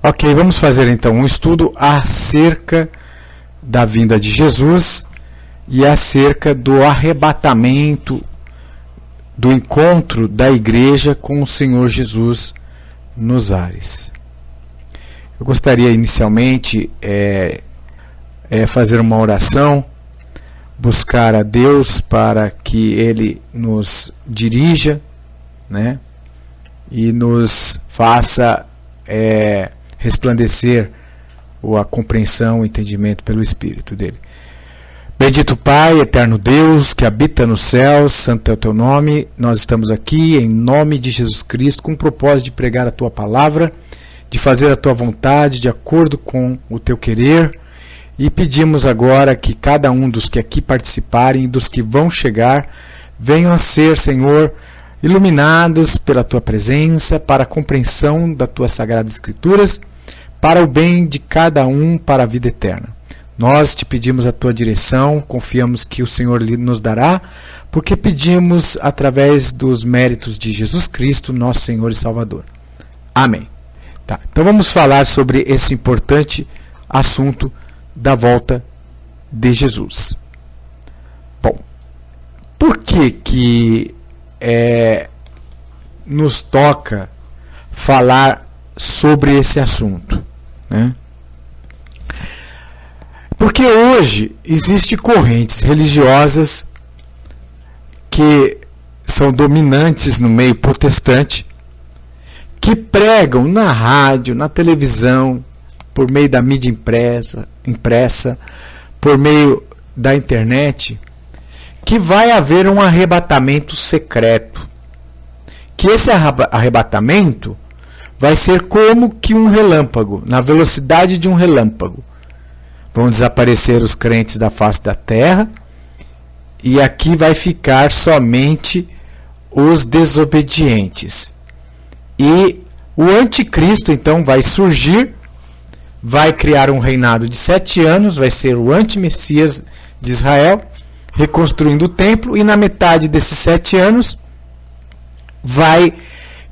Ok, vamos fazer então um estudo acerca da vinda de Jesus e acerca do arrebatamento, do encontro da igreja com o Senhor Jesus nos ares. Eu gostaria inicialmente fazer uma oração, buscar a Deus para que Ele nos dirija, né, e nos faça resplandecer a compreensão, o entendimento pelo Espírito dele. Bendito Pai, eterno Deus, que habita nos céus, santo é o teu nome. Nós estamos aqui em nome de Jesus Cristo com o propósito de pregar a tua palavra, de fazer a tua vontade de acordo com o teu querer, e pedimos agora que cada um dos que aqui participarem, dos que vão chegar, venham a ser, Senhor, iluminados pela tua presença, para a compreensão das tuas sagradas escrituras, para o bem de cada um, para a vida eterna. Nós te pedimos a tua direção, confiamos que o Senhor nos dará, porque pedimos através dos méritos de Jesus Cristo, nosso Senhor e Salvador. Amém. Tá, então vamos falar sobre esse importante assunto da volta de Jesus. Bom, por que nos toca falar sobre esse assunto, né? Porque hoje existem correntes religiosas que são dominantes no meio protestante, que pregam na rádio, na televisão, por meio da mídia impressa, por meio da internet, que vai haver um arrebatamento secreto. Que esse arrebatamento vai ser como que um relâmpago, na velocidade de um relâmpago. Vão desaparecer os crentes da face da terra, e aqui vai ficar somente os desobedientes. E o anticristo então vai surgir, vai criar um reinado de 7 anos, vai ser o antimessias de Israel, reconstruindo o templo, e na metade desses 7 anos vai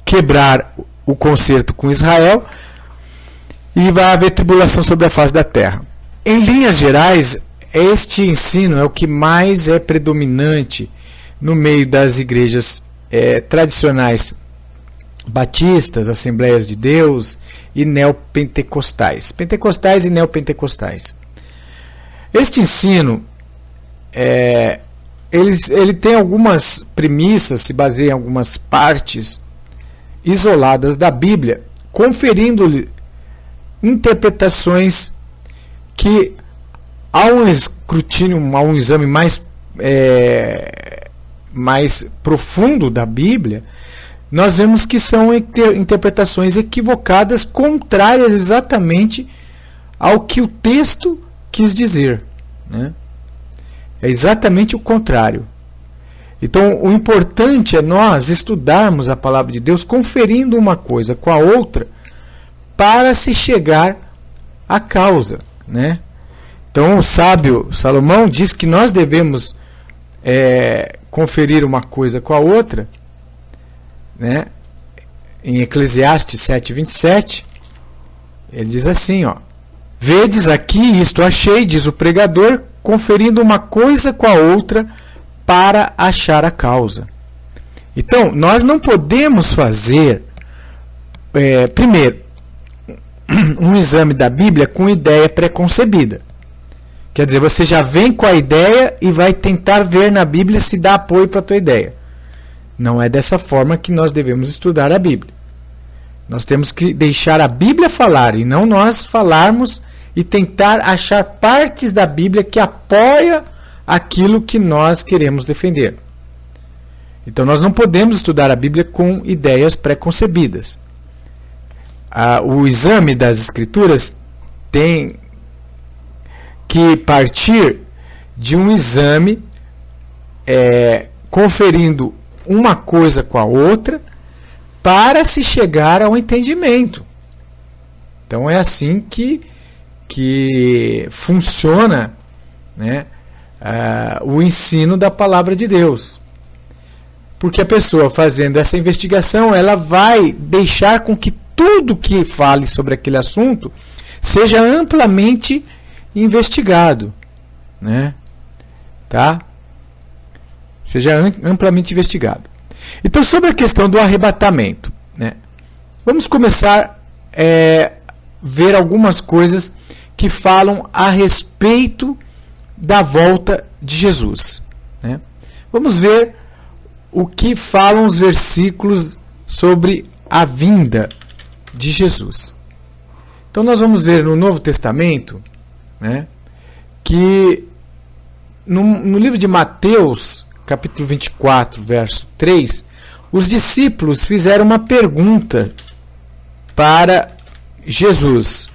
quebrar o concerto com Israel e vai haver tribulação sobre a face da terra. Em linhas gerais, este ensino é o que mais é predominante no meio das igrejas tradicionais batistas, Assembleias de Deus e neopentecostais. Pentecostais e neopentecostais. Este ensino ele tem algumas premissas, se baseia em algumas partes isoladas da Bíblia, conferindo-lhe interpretações que, a um escrutínio, a um exame mais profundo da Bíblia, nós vemos que são interpretações equivocadas, contrárias exatamente ao que o texto quis dizer, né? É exatamente o contrário. Então, o importante é nós estudarmos a palavra de Deus, conferindo uma coisa com a outra, para se chegar à causa, né? Então, o sábio Salomão diz que nós devemos conferir uma coisa com a outra, né? Em Eclesiastes 7:27, ele diz assim, ó: vedes aqui, isto achei, diz o pregador, conferindo uma coisa com a outra para achar a causa. Então, nós não podemos fazer, primeiro, um exame da Bíblia com ideia preconcebida. Quer dizer, você já vem com a ideia e vai tentar ver na Bíblia se dá apoio para a tua ideia. Não é dessa forma que nós devemos estudar a Bíblia. Nós temos que deixar a Bíblia falar e não nós falarmos e tentar achar partes da Bíblia que apoia aquilo que nós queremos defender. Então nós não podemos estudar a Bíblia com ideias preconcebidas. O exame das Escrituras tem que partir de um exame conferindo uma coisa com a outra para se chegar ao entendimento. Então é assim que funciona, né, o ensino da palavra de Deus. Porque a pessoa fazendo essa investigação, ela vai deixar com que tudo que fale sobre aquele assunto seja amplamente investigado, né? Tá? Seja amplamente investigado. Então, sobre a questão do arrebatamento, né? Vamos começar a ver algumas coisas que falam a respeito da volta de Jesus, né? Vamos ver o que falam os versículos sobre a vinda de Jesus. Então nós vamos ver no Novo Testamento, né, que no livro de Mateus, capítulo 24, verso 3, os discípulos fizeram uma pergunta para Jesus.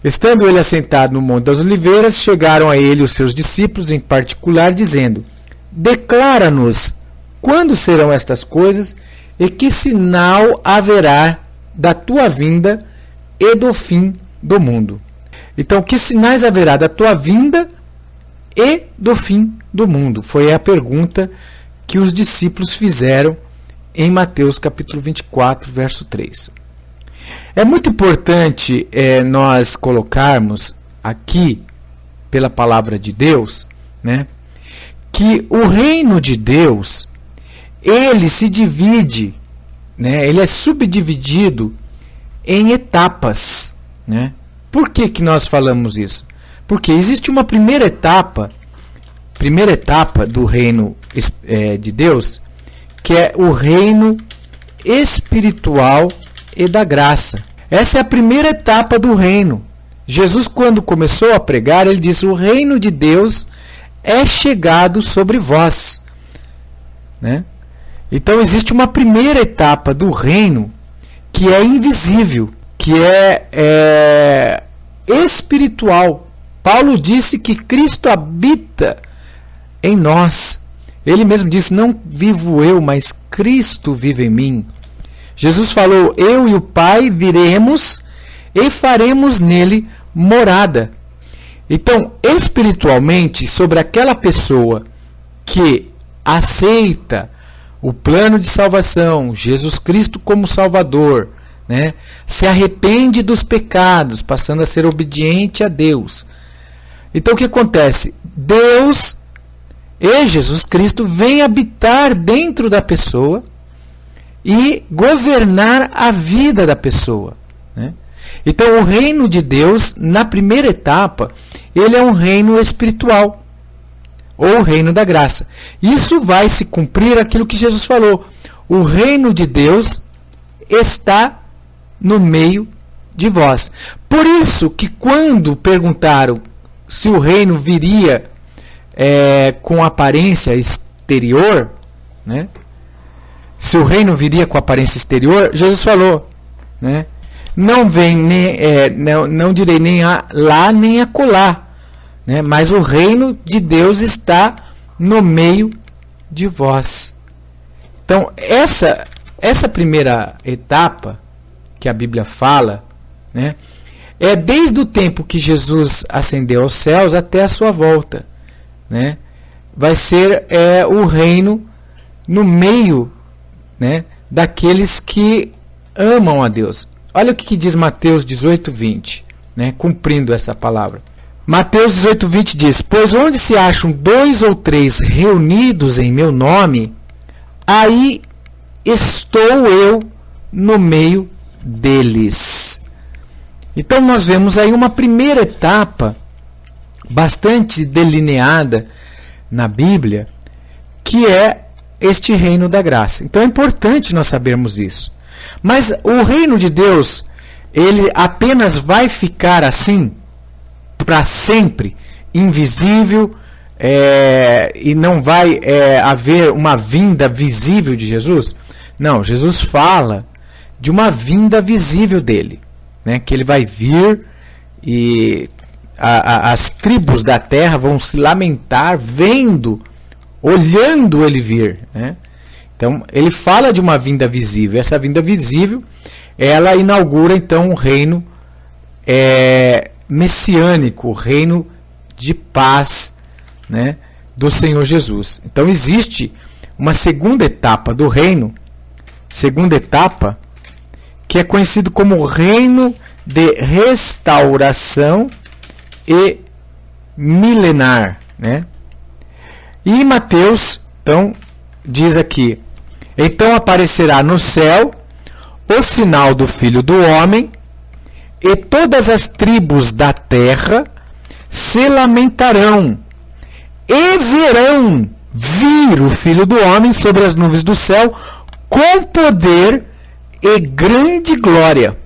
Estando ele assentado no Monte das Oliveiras, chegaram a ele os seus discípulos em particular, dizendo: declara-nos quando serão estas coisas e que sinal haverá da tua vinda e do fim do mundo. Então, que sinais haverá da tua vinda e do fim do mundo? Foi a pergunta que os discípulos fizeram em Mateus capítulo 24, verso 3. É muito importante nós colocarmos aqui, pela palavra de Deus, né, que o reino de Deus, ele se divide, né, ele é subdividido em etapas, né? Por que nós falamos isso? Porque existe uma primeira etapa do reino de Deus, que é o reino espiritual e da graça. Essa é a primeira etapa do reino. Jesus, quando começou a pregar, ele disse: o reino de Deus é chegado sobre vós, né? Então existe uma primeira etapa do reino que é invisível, que é espiritual. Paulo disse que Cristo habita em nós. Ele mesmo disse: não vivo eu, mas Cristo vive em mim. Jesus falou: eu e o Pai viremos e faremos nele morada. Então, espiritualmente, sobre aquela pessoa que aceita o plano de salvação, Jesus Cristo como Salvador, né, se arrepende dos pecados, passando a ser obediente a Deus. Então, o que acontece? Deus e Jesus Cristo vêm habitar dentro da pessoa e governar a vida da pessoa, né? Então, o reino de Deus, na primeira etapa, ele é um reino espiritual, ou o reino da graça. Isso vai se cumprir aquilo que Jesus falou: o reino de Deus está no meio de vós. Por isso que quando perguntaram se o reino viria com aparência exterior, né? Se o reino viria com aparência exterior, Jesus falou, né? Não vem não direi nem lá nem acolá, né? Mas o reino de Deus está no meio de vós. Então, essa primeira etapa que a Bíblia fala, né, é desde o tempo que Jesus ascendeu aos céus até a sua volta, né? Vai ser o reino no meio, né, daqueles que amam a Deus. Olha o que diz Mateus 18:20, né, cumprindo essa palavra. Mateus 18:20 diz: pois onde se acham 2 ou 3 reunidos em meu nome, aí estou eu no meio deles. Então nós vemos aí uma primeira etapa bastante delineada na Bíblia, que é este reino da graça. Então é importante nós sabermos isso. Mas o reino de Deus, ele apenas vai ficar assim para sempre, invisível, e não vai haver uma vinda visível de Jesus? Não, Jesus fala de uma vinda visível dele, né? Que ele vai vir e as tribos da terra vão se lamentar olhando ele vir, né? Então, ele fala de uma vinda visível. Essa vinda visível, ela inaugura então um reino messiânico, o reino de paz, né, do Senhor Jesus. Então, existe uma segunda etapa do reino, segunda etapa, que é conhecido como reino de restauração e milenar, né? E Mateus, então, diz aqui: então aparecerá no céu o sinal do Filho do Homem, e todas as tribos da terra se lamentarão, e verão vir o Filho do Homem sobre as nuvens do céu, com poder e grande glória.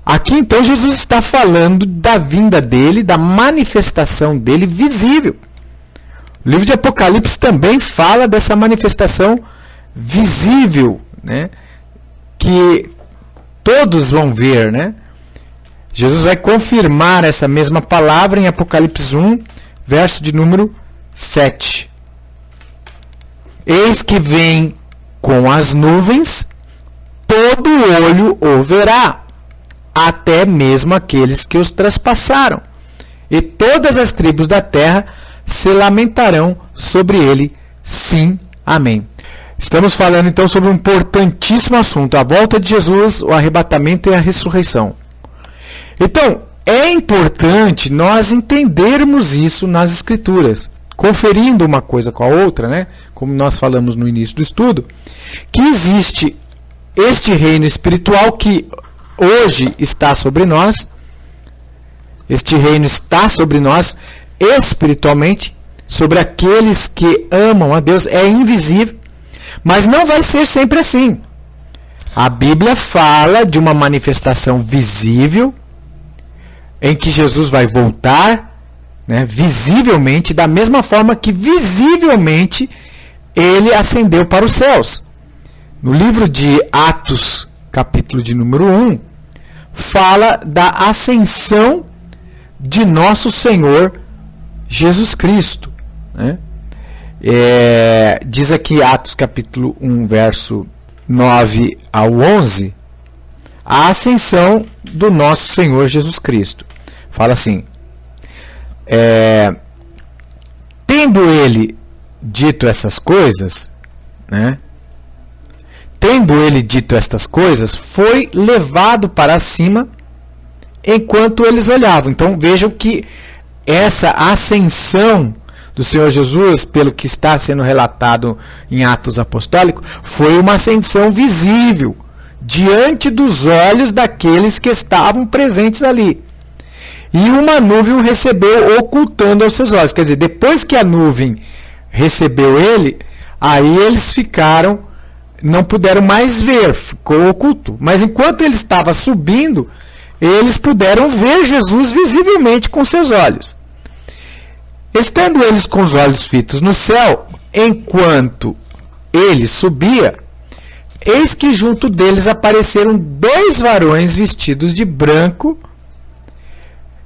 Aqui então Jesus está falando da vinda dele, da manifestação dele visível. O livro de Apocalipse também fala dessa manifestação visível, né? Que todos vão ver, né? Jesus vai confirmar essa mesma palavra em Apocalipse 1, verso de número 7. Eis que vem com as nuvens, todo olho o verá, até mesmo aqueles que os traspassaram, e todas as tribos da terra se lamentarão sobre ele. Sim, amém. Estamos falando então sobre um importantíssimo assunto, a volta de Jesus, o arrebatamento e a ressurreição. Então, é importante nós entendermos isso nas Escrituras, conferindo uma coisa com a outra, né? Como nós falamos no início do estudo, que existe este reino espiritual que hoje está sobre nós. Este reino está sobre nós espiritualmente, sobre aqueles que amam a Deus, é invisível, mas não vai ser sempre assim. A Bíblia fala de uma manifestação visível, em que Jesus vai voltar, né, visivelmente, da mesma forma que visivelmente ele ascendeu para os céus. No livro de Atos, capítulo de número 1, fala da ascensão de nosso Senhor Jesus Cristo, né? Diz aqui Atos capítulo 1, verso 9 ao 11, a ascensão do nosso Senhor Jesus Cristo. Fala assim: tendo ele dito essas coisas, né? Tendo ele dito estas coisas, foi levado para cima enquanto eles olhavam. Então vejam que essa ascensão do Senhor Jesus, pelo que está sendo relatado em Atos Apostólicos, foi uma ascensão visível diante dos olhos daqueles que estavam presentes ali. E uma nuvem o recebeu ocultando aos seus olhos. Quer dizer, depois que a nuvem recebeu ele, aí eles ficaram, não puderam mais ver, ficou oculto. Mas enquanto ele estava subindo, eles puderam ver Jesus visivelmente com seus olhos. Estando eles com os olhos fitos no céu, enquanto ele subia, eis que junto deles apareceram 2 varões vestidos de branco,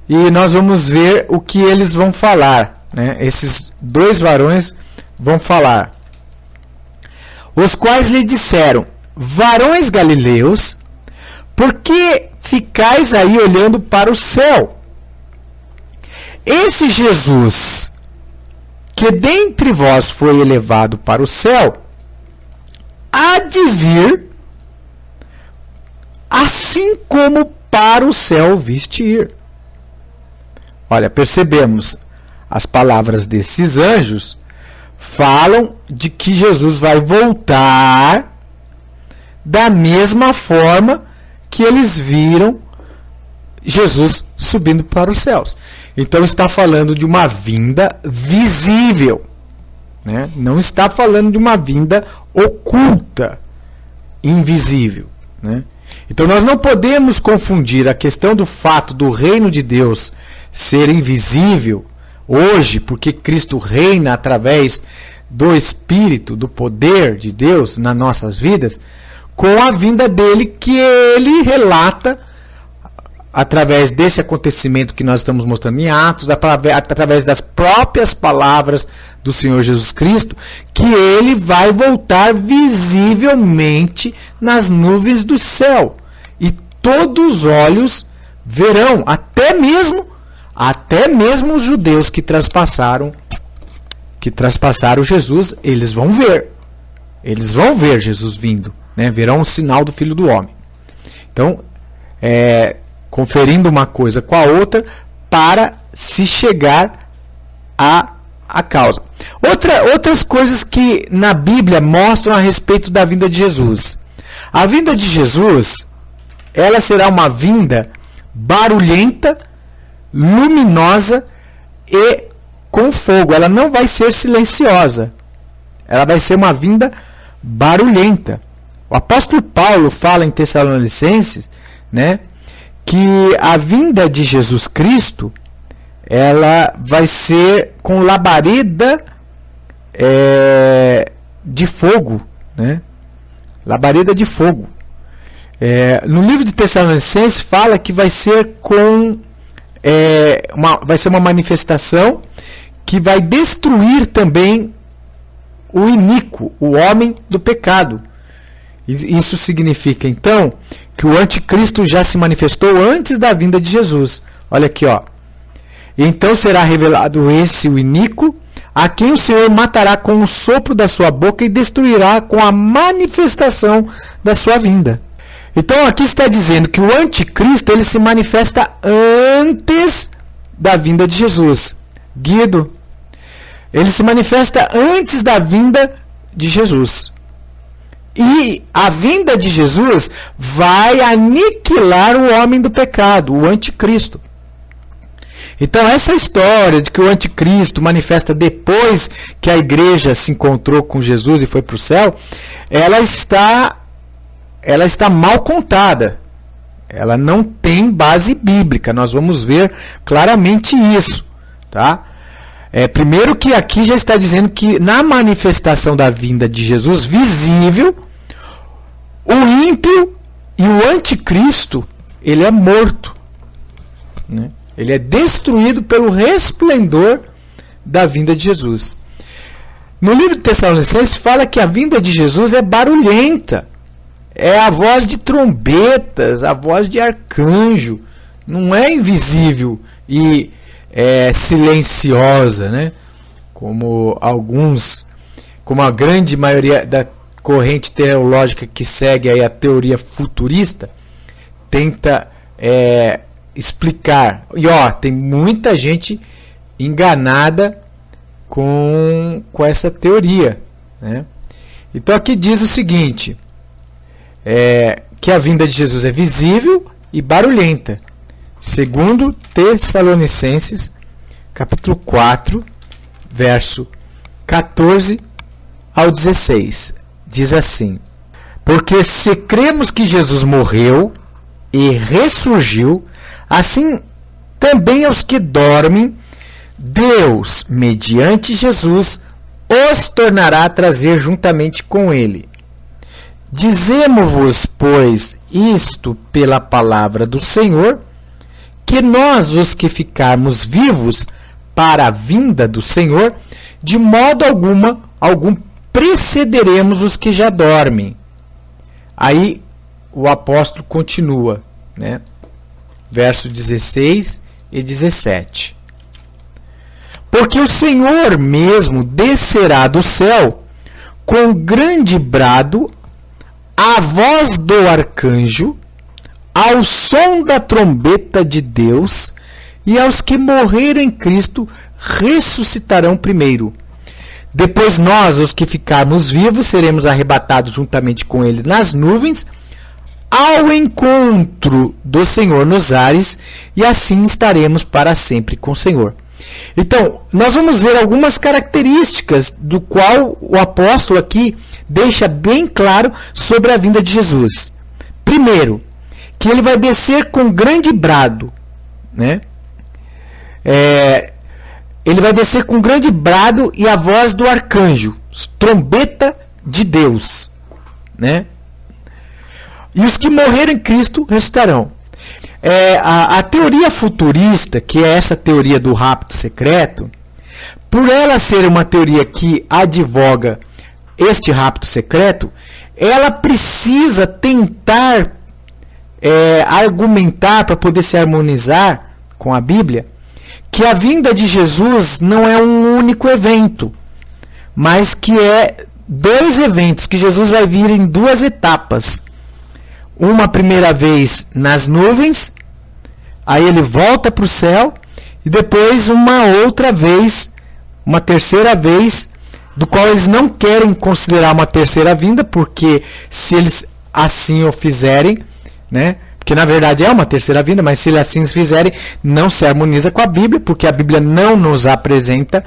e nós vamos ver o que eles vão falar, né? Esses 2 varões vão falar. Os quais lhe disseram: varões galileus, por que ficais aí olhando para o céu? Esse Jesus, que dentre vós foi elevado para o céu, há de vir, assim como para o céu viste ir. Olha, percebemos, as palavras desses anjos falam de que Jesus vai voltar da mesma forma que eles viram Jesus subindo para os céus. Então está falando de uma vinda visível, né? Não está falando de uma vinda oculta, invisível, né? Então nós não podemos confundir a questão do fato do reino de Deus ser invisível hoje, porque Cristo reina através do Espírito, do poder de Deus nas nossas vidas, com a vinda dele, que ele relata através desse acontecimento que nós estamos mostrando em Atos, através das próprias palavras do Senhor Jesus Cristo, que ele vai voltar visivelmente nas nuvens do céu, e todos os olhos verão, até mesmo os judeus que traspassaram Jesus, eles vão ver Jesus vindo, né? Verão o sinal do Filho do Homem. Então, conferindo uma coisa com a outra para se chegar à causa. Outras coisas que na Bíblia mostram a respeito da vinda de Jesus. A vinda de Jesus, ela será uma vinda barulhenta, luminosa e com fogo. Ela não vai ser silenciosa. Ela vai ser uma vinda barulhenta. O apóstolo Paulo fala em Tessalonicenses, né, que a vinda de Jesus Cristo, ela vai ser com labareda de fogo, né? Labareda de fogo. No livro de Tessalonicenses fala que vai ser vai ser uma manifestação que vai destruir também o iníquo, o homem do pecado. Isso significa, então, que o anticristo já se manifestou antes da vinda de Jesus. Olha aqui, ó. Então será revelado o iníquo, a quem o Senhor matará com o sopro da sua boca e destruirá com a manifestação da sua vinda. Então aqui está dizendo que o anticristo ele se manifesta antes da vinda de Jesus. Guido, ele se manifesta antes da vinda de Jesus. E a vinda de Jesus vai aniquilar o homem do pecado, o anticristo. Então essa história de que o anticristo manifesta depois que a igreja se encontrou com Jesus e foi para o céu, ela está mal contada. Ela não tem base bíblica. Nós vamos ver claramente isso, tá? Primeiro que aqui já está dizendo que na manifestação da vinda de Jesus visível, o ímpio e o anticristo, ele é morto, né? Ele é destruído pelo resplendor da vinda de Jesus. No livro de Tessalonicenses fala que a vinda de Jesus é barulhenta. É a voz de trombetas, a voz de arcanjo. Não é invisível e silenciosa, né? Como a grande maioria da corrente teológica que segue aí a teoria futurista tenta explicar. E tem muita gente enganada com essa teoria, né? Então aqui diz o seguinte, que a vinda de Jesus é visível e barulhenta. Segundo Tessalonicenses, capítulo 4, verso 14 ao 16. Diz assim: porque se cremos que Jesus morreu e ressurgiu, assim também aos que dormem, Deus, mediante Jesus, os tornará a trazer juntamente com ele. Dizemo-vos, pois, isto pela palavra do Senhor, que nós, os que ficarmos vivos para a vinda do Senhor, de modo algum precederemos os que já dormem. Aí o apóstolo continua, né? Verso 16 e 17. Porque o Senhor mesmo descerá do céu com grande brado, a voz do arcanjo, ao som da trombeta de Deus, e aos que morreram em Cristo ressuscitarão primeiro. Depois nós, os que ficarmos vivos, seremos arrebatados juntamente com eles nas nuvens, ao encontro do Senhor nos ares, e assim estaremos para sempre com o Senhor. Então, nós vamos ver algumas características do qual o apóstolo aqui deixa bem claro sobre a vinda de Jesus. Primeiro, que ele vai descer com grande brado, né? Ele vai descer com grande brado e a voz do arcanjo, trombeta de Deus, né? E os que morreram em Cristo ressuscitarão. A teoria futurista, que é essa teoria do rapto secreto, por ela ser uma teoria que advoga este rapto secreto, ela precisa tentar argumentar, para poder se harmonizar com a Bíblia, que a vinda de Jesus não é um único evento, mas que é dois eventos, que Jesus vai vir em duas etapas. uma primeira vez nas nuvens, aí ele volta para o céu, e depois uma outra vez, uma terceira vez, do qual eles não querem considerar uma terceira vinda, porque se eles assim o fizerem, né, porque na verdade é uma terceira vinda, mas se eles assim fizerem, não se harmoniza com a Bíblia, porque a Bíblia não nos apresenta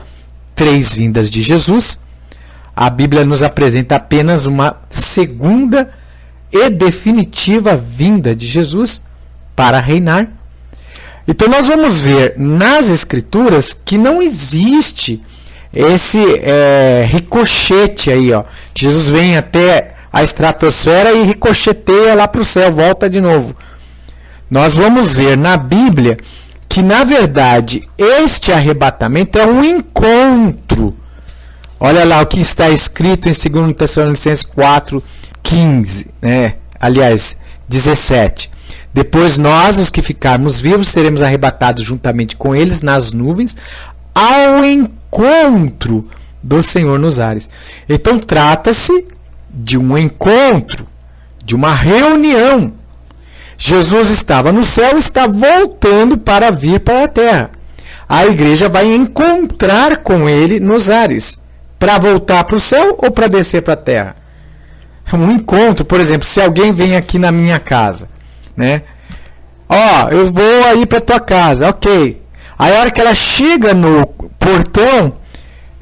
3 vindas de Jesus. A Bíblia nos apresenta apenas uma segunda e definitiva vinda de Jesus para reinar. Então nós vamos ver nas Escrituras que não existe esse ricochete aí, ó. Jesus vem até a estratosfera e ricocheteia lá para o céu, volta de novo. Nós vamos ver na Bíblia que, na verdade, este arrebatamento é um encontro. Olha lá o que está escrito em 2 Tessalonicenses 4:15, né? Aliás, 17. Depois nós, os que ficarmos vivos, seremos arrebatados juntamente com eles nas nuvens, ao encontro do Senhor nos ares. Então trata-se de um encontro, de uma reunião. Jesus estava no céu e está voltando para vir para a terra. A igreja vai encontrar com ele nos ares, para voltar para o céu ou para descer para a terra. Um encontro, por exemplo, se alguém vem aqui na minha casa, né? Ó, eu vou aí para tua casa, ok. Aí a hora que ela chega no portão,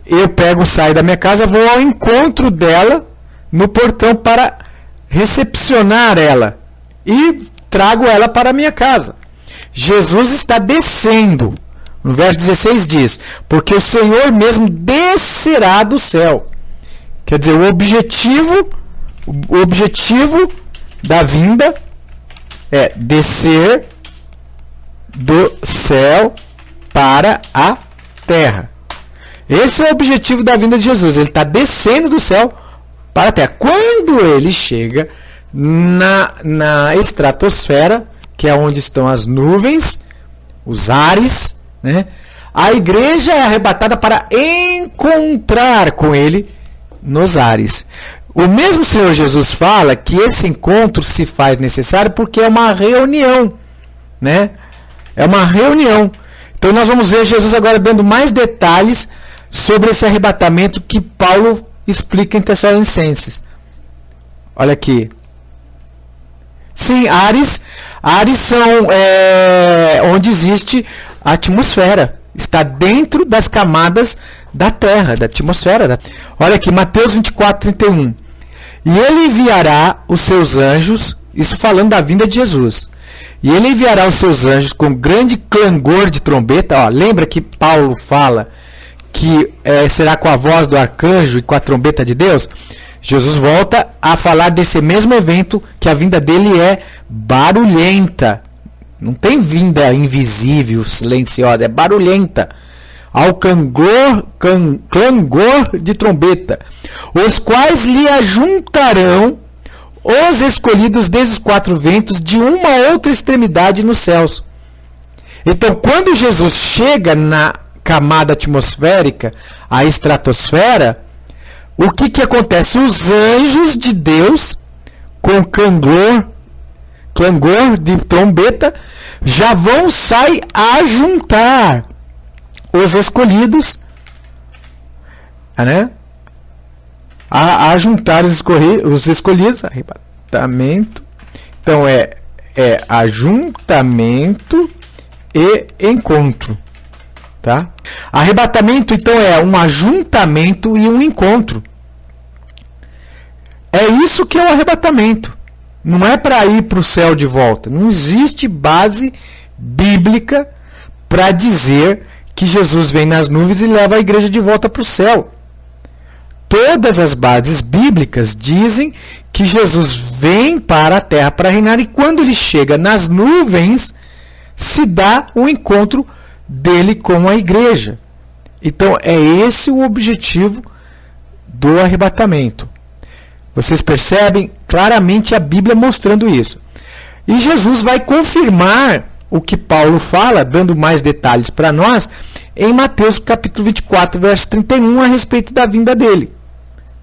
eu saio da minha casa, vou ao encontro dela no portão para recepcionar ela e trago ela para a minha casa. Jesus está descendo. No verso 16 diz: porque o Senhor mesmo descerá do céu. Quer dizer, o objetivo da vinda é descer do céu para a terra. Esse é o objetivo da vinda de Jesus. Ele está descendo do céu para a terra. Quando ele chega na estratosfera, que é onde estão as nuvens, os ares, né? A igreja é arrebatada para encontrar com ele nos ares. O mesmo Senhor Jesus fala que esse encontro se faz necessário porque é uma reunião, né? É uma reunião. Então nós vamos ver Jesus agora dando mais detalhes sobre esse arrebatamento que Paulo explica em Tessalonicenses. Olha aqui. Sim, ares são onde existe a atmosfera. Está dentro das camadas da terra, da atmosfera. Olha aqui, Mateus 24:31. E ele enviará os seus anjos, isso falando da vinda de Jesus. E ele enviará os seus anjos com grande clangor de trombeta. Ó, lembra que Paulo fala que será com a voz do arcanjo e com a trombeta de Deus? Jesus volta a falar desse mesmo evento, que a vinda dele é barulhenta. Não tem vinda invisível, silenciosa, é barulhenta. Ao clangor de trombeta, os quais lhe ajuntarão os escolhidos desde os 4 ventos de uma outra extremidade nos céus. Então, quando Jesus chega na camada atmosférica, a estratosfera, o que acontece? Os anjos de Deus, com clangor de trombeta, já vão sair a juntar os escolhidos, né? A juntar os escolhidos, arrebatamento. Então é ajuntamento e encontro, tá? Arrebatamento então é um ajuntamento e um encontro. É isso que é o arrebatamento. Não é para ir para o céu de volta. Não existe base bíblica para dizer que Jesus vem nas nuvens e leva a igreja de volta para o céu. Todas as bases bíblicas dizem que Jesus vem para a terra para reinar, e quando ele chega nas nuvens, se dá o encontro dele com a igreja. Então é esse o objetivo do arrebatamento. Vocês percebem claramente a Bíblia mostrando isso. E Jesus vai confirmar o que Paulo fala, dando mais detalhes para nós, em Mateus capítulo 24, verso 31, a respeito da vinda dele.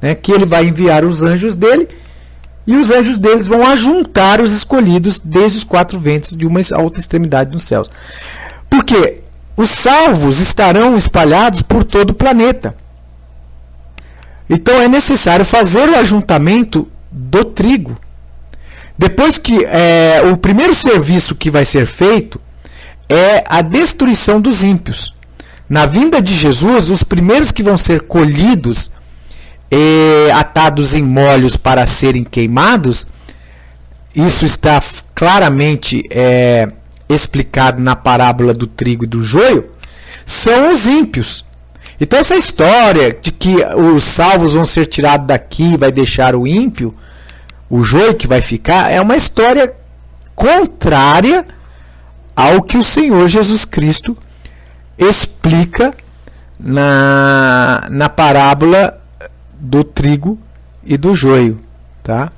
Né? Que ele vai enviar os anjos dele e os anjos deles vão ajuntar os escolhidos desde os 4 ventos de uma a outra extremidade dos céus. Porque os salvos estarão espalhados por todo o planeta. Então é necessário fazer o ajuntamento do trigo. Depois que o primeiro serviço que vai ser feito é a destruição dos ímpios. Na vinda de Jesus, os primeiros que vão ser colhidos e atados em molhos para serem queimados, isso está claramente explicado na parábola do trigo e do joio, são os ímpios. Então essa história de que os salvos vão ser tirados daqui e vai deixar o ímpio, o joio que vai ficar, é uma história contrária ao que o Senhor Jesus Cristo explica na parábola do trigo e do joio, tá?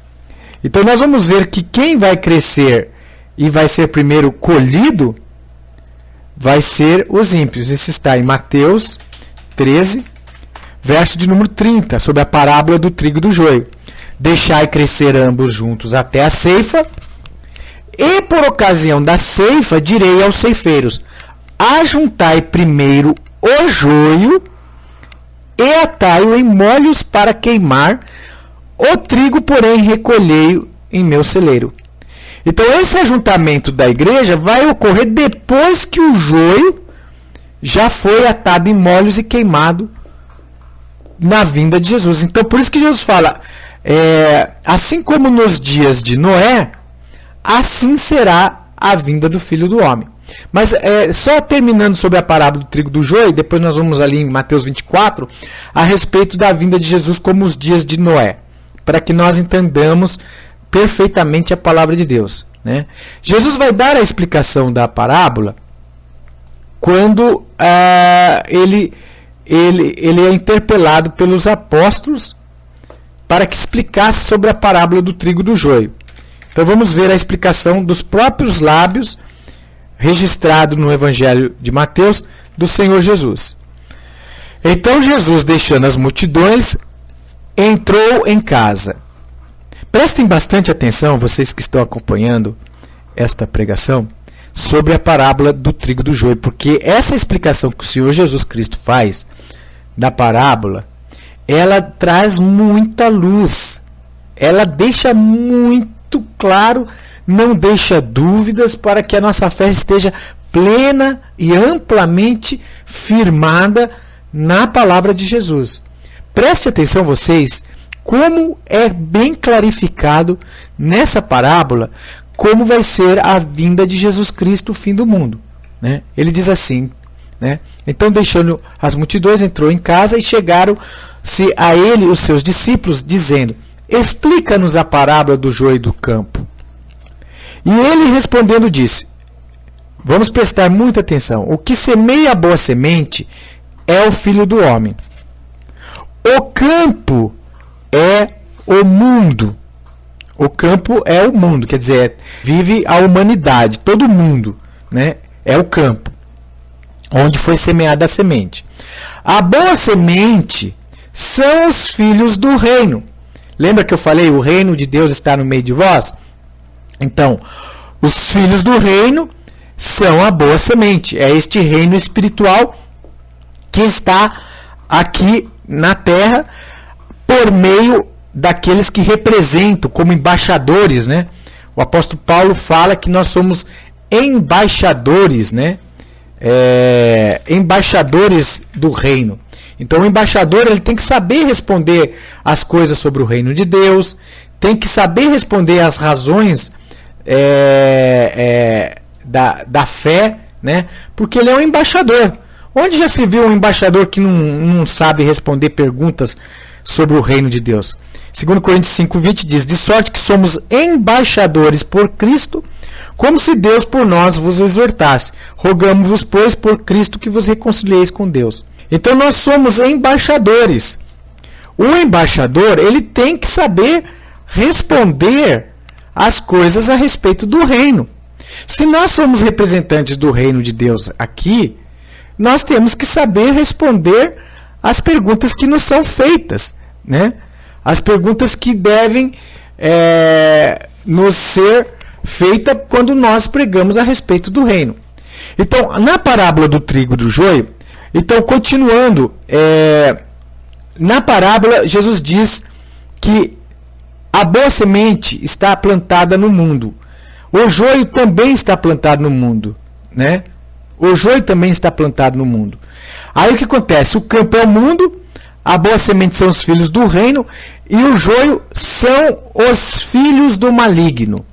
Então nós vamos ver que quem vai crescer e vai ser primeiro colhido vai ser os ímpios. Isso está em Mateus 13, verso de número 30, sobre a parábola do trigo e do joio. Deixai crescer ambos juntos até a ceifa, e por ocasião da ceifa direi aos ceifeiros: ajuntai primeiro o joio e atai-o em molhos para queimar, o trigo, porém, recolhei-o em meu celeiro. Então esse ajuntamento da igreja vai ocorrer depois que o joio já foi atado em molhos e queimado na vinda de Jesus. Então por isso que Jesus fala, assim como nos dias de Noé, assim será a vinda do Filho do Homem. Mas só terminando sobre a parábola do trigo e do joio, depois nós vamos ali em Mateus 24, a respeito da vinda de Jesus como os dias de Noé, para que nós entendamos perfeitamente a palavra de Deus, né? Jesus vai dar a explicação da parábola quando ele é interpelado pelos apóstolos para que explicasse sobre a parábola do trigo e do joio. Então vamos ver a explicação dos próprios lábios, registrado no Evangelho de Mateus, do Senhor Jesus. Então Jesus, deixando as multidões, entrou em casa. Prestem bastante atenção, vocês que estão acompanhando esta pregação, sobre a parábola do trigo e do joio, porque essa explicação que o Senhor Jesus Cristo faz da parábola, ela traz muita luz, ela deixa muito claro, não deixa dúvidas, para que a nossa fé esteja plena e amplamente firmada na palavra de Jesus. Preste atenção vocês, como é bem clarificado nessa parábola, como vai ser a vinda de Jesus Cristo, o fim do mundo, né? Ele diz assim, né? Então, deixando as multidões, entrou em casa e chegaram-se a ele os seus discípulos, dizendo: explica-nos a parábola do joio e do campo. E ele respondendo disse, vamos prestar muita atenção, o que semeia a boa semente é o Filho do Homem. O campo é o mundo. O campo é o mundo, quer dizer, vive a humanidade, todo mundo, né? É o campo, onde foi semeada a semente. A boa semente são os filhos do reino. Lembra que eu falei, o reino de Deus está no meio de vós? Então, os filhos do reino são a boa semente. É este reino espiritual que está aqui na terra por meio daqueles que representam como embaixadores, né? O apóstolo Paulo fala que nós somos embaixadores, né? Embaixadores do reino. Então o embaixador ele tem que saber responder as coisas sobre o reino de Deus, tem que saber responder as razões da fé, né? Porque ele é um embaixador. Onde já se viu um embaixador que não sabe responder perguntas sobre o reino de Deus? 2 Coríntios 5:20 diz, de sorte que somos embaixadores por Cristo, como se Deus por nós vos exortasse. Rogamos-vos, pois, por Cristo que vos reconcilieis com Deus. Então nós somos embaixadores. O embaixador ele tem que saber responder as coisas a respeito do reino. Se nós somos representantes do reino de Deus aqui, nós temos que saber responder as perguntas que nos são feitas, né? As perguntas que devem nos ser feita quando nós pregamos a respeito do reino. Então, na parábola do trigo e do joio, então, continuando, na parábola, Jesus diz que a boa semente está plantada no mundo. O joio também está plantado no mundo, né? O joio também está plantado no mundo. Aí o que acontece? O campo é o mundo, a boa semente são os filhos do reino e o joio são os filhos do maligno.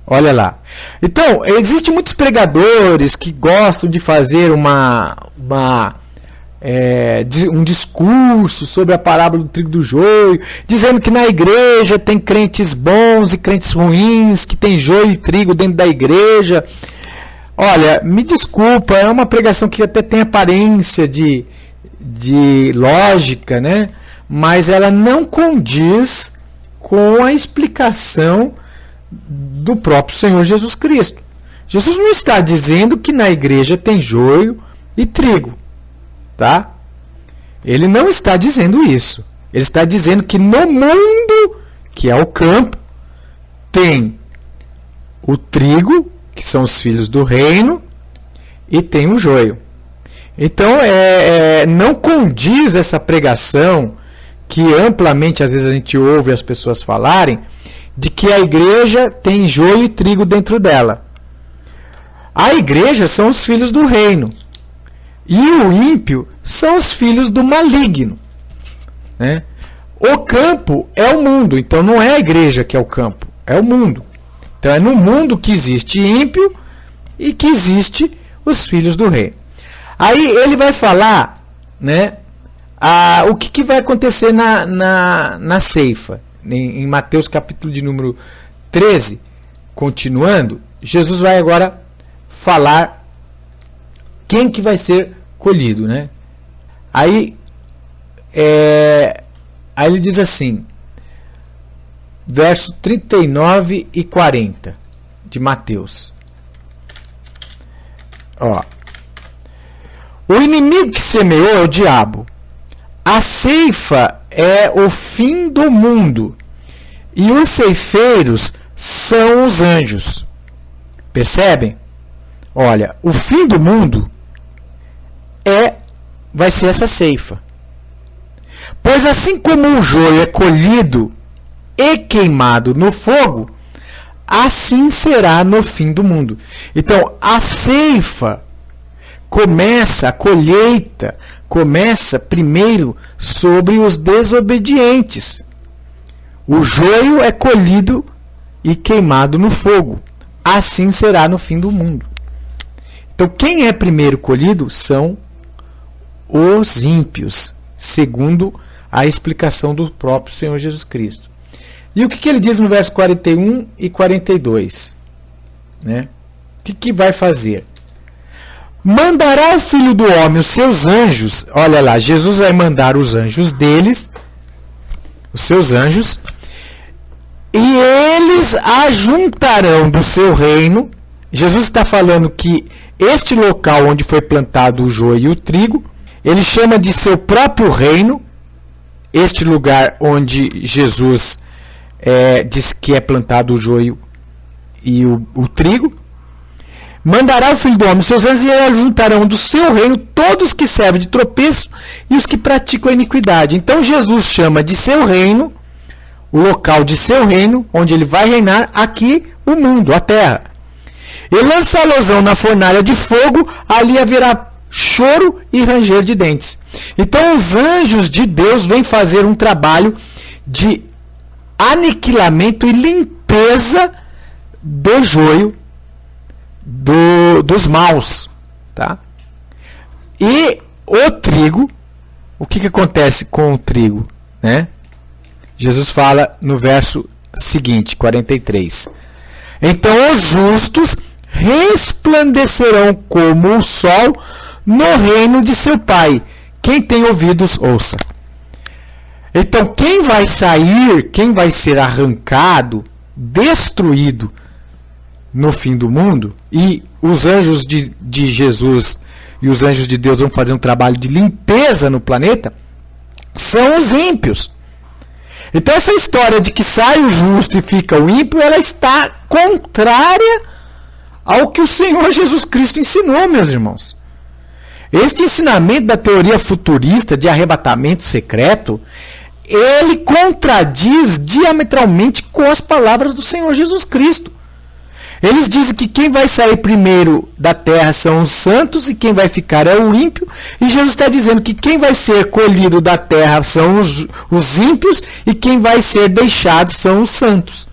Olha lá. Então, existem muitos pregadores que gostam de fazer um discurso sobre a parábola do trigo e do joio, dizendo que na igreja tem crentes bons e crentes ruins, que tem joio e trigo dentro da igreja. Olha, me desculpa, é uma pregação que até tem aparência de lógica, né? Mas ela não condiz com a explicação do próprio Senhor Jesus Cristo. Jesus não está dizendo que na igreja tem joio e trigo, tá? Ele não está dizendo isso. Ele está dizendo que no mundo, que é o campo, tem o trigo, que são os filhos do reino, e tem o joio. Então, não condiz essa pregação que amplamente às vezes a gente ouve as pessoas falarem, de que a igreja tem joio e trigo dentro dela. A igreja são os filhos do reino. E o ímpio são os filhos do maligno, né? O campo é o mundo, então não é a igreja que é o campo, é o mundo. Então é no mundo que existe ímpio e que existe os filhos do reino. Aí ele vai falar, né, o que vai acontecer na ceifa. Em Mateus capítulo de número 13, continuando, Jesus vai agora falar quem que vai ser colhido, né? Aí ele diz assim, verso 39 e 40 de Mateus. Ó. O inimigo que semeou é o diabo. A ceifa é o fim do mundo e os ceifeiros são os anjos. Percebem? Olha, o fim do mundo vai ser essa ceifa. Pois assim como o joio é colhido e queimado no fogo, assim será no fim do mundo. Então, a ceifa a colheita começa primeiro sobre os desobedientes. O joio é colhido e queimado no fogo. Assim será no fim do mundo. Então, quem é primeiro colhido são os ímpios, segundo a explicação do próprio Senhor Jesus Cristo. E o que ele diz no verso 41 e 42? Né? O que vai fazer? Mandará o Filho do Homem os seus anjos. Olha lá, Jesus vai mandar os anjos deles, os seus anjos, e eles ajuntarão do seu reino. Jesus está falando que este local onde foi plantado o joio e o trigo, ele chama de seu próprio reino, este lugar onde Jesus diz que é plantado o joio e o trigo. Mandará o Filho do Homem seus anjos e ajuntarão do seu reino todos que servem de tropeço e os que praticam a iniquidade. Então Jesus chama de seu reino, o local de seu reino, onde ele vai reinar, aqui o mundo, a terra. E lançá-losão na fornalha de fogo, ali haverá choro e ranger de dentes. Então os anjos de Deus vêm fazer um trabalho de aniquilamento e limpeza do joio, dos maus, tá? E o trigo, o que acontece com o trigo, né? Jesus fala no verso seguinte, 43. Então os justos resplandecerão como o sol no reino de seu Pai. Quem tem ouvidos, ouça. Então quem vai sair, quem vai ser arrancado, destruído no fim do mundo, e os anjos de Jesus e os anjos de Deus vão fazer um trabalho de limpeza no planeta, são os ímpios. Então essa história de que sai o justo e fica o ímpio, ela está contrária ao que o Senhor Jesus Cristo ensinou, meus irmãos. Este ensinamento da teoria futurista de arrebatamento secreto, ele contradiz diametralmente com as palavras do Senhor Jesus Cristo. Eles dizem que quem vai sair primeiro da terra são os santos e quem vai ficar é o ímpio. E Jesus está dizendo que quem vai ser colhido da terra são os ímpios e quem vai ser deixado são os santos.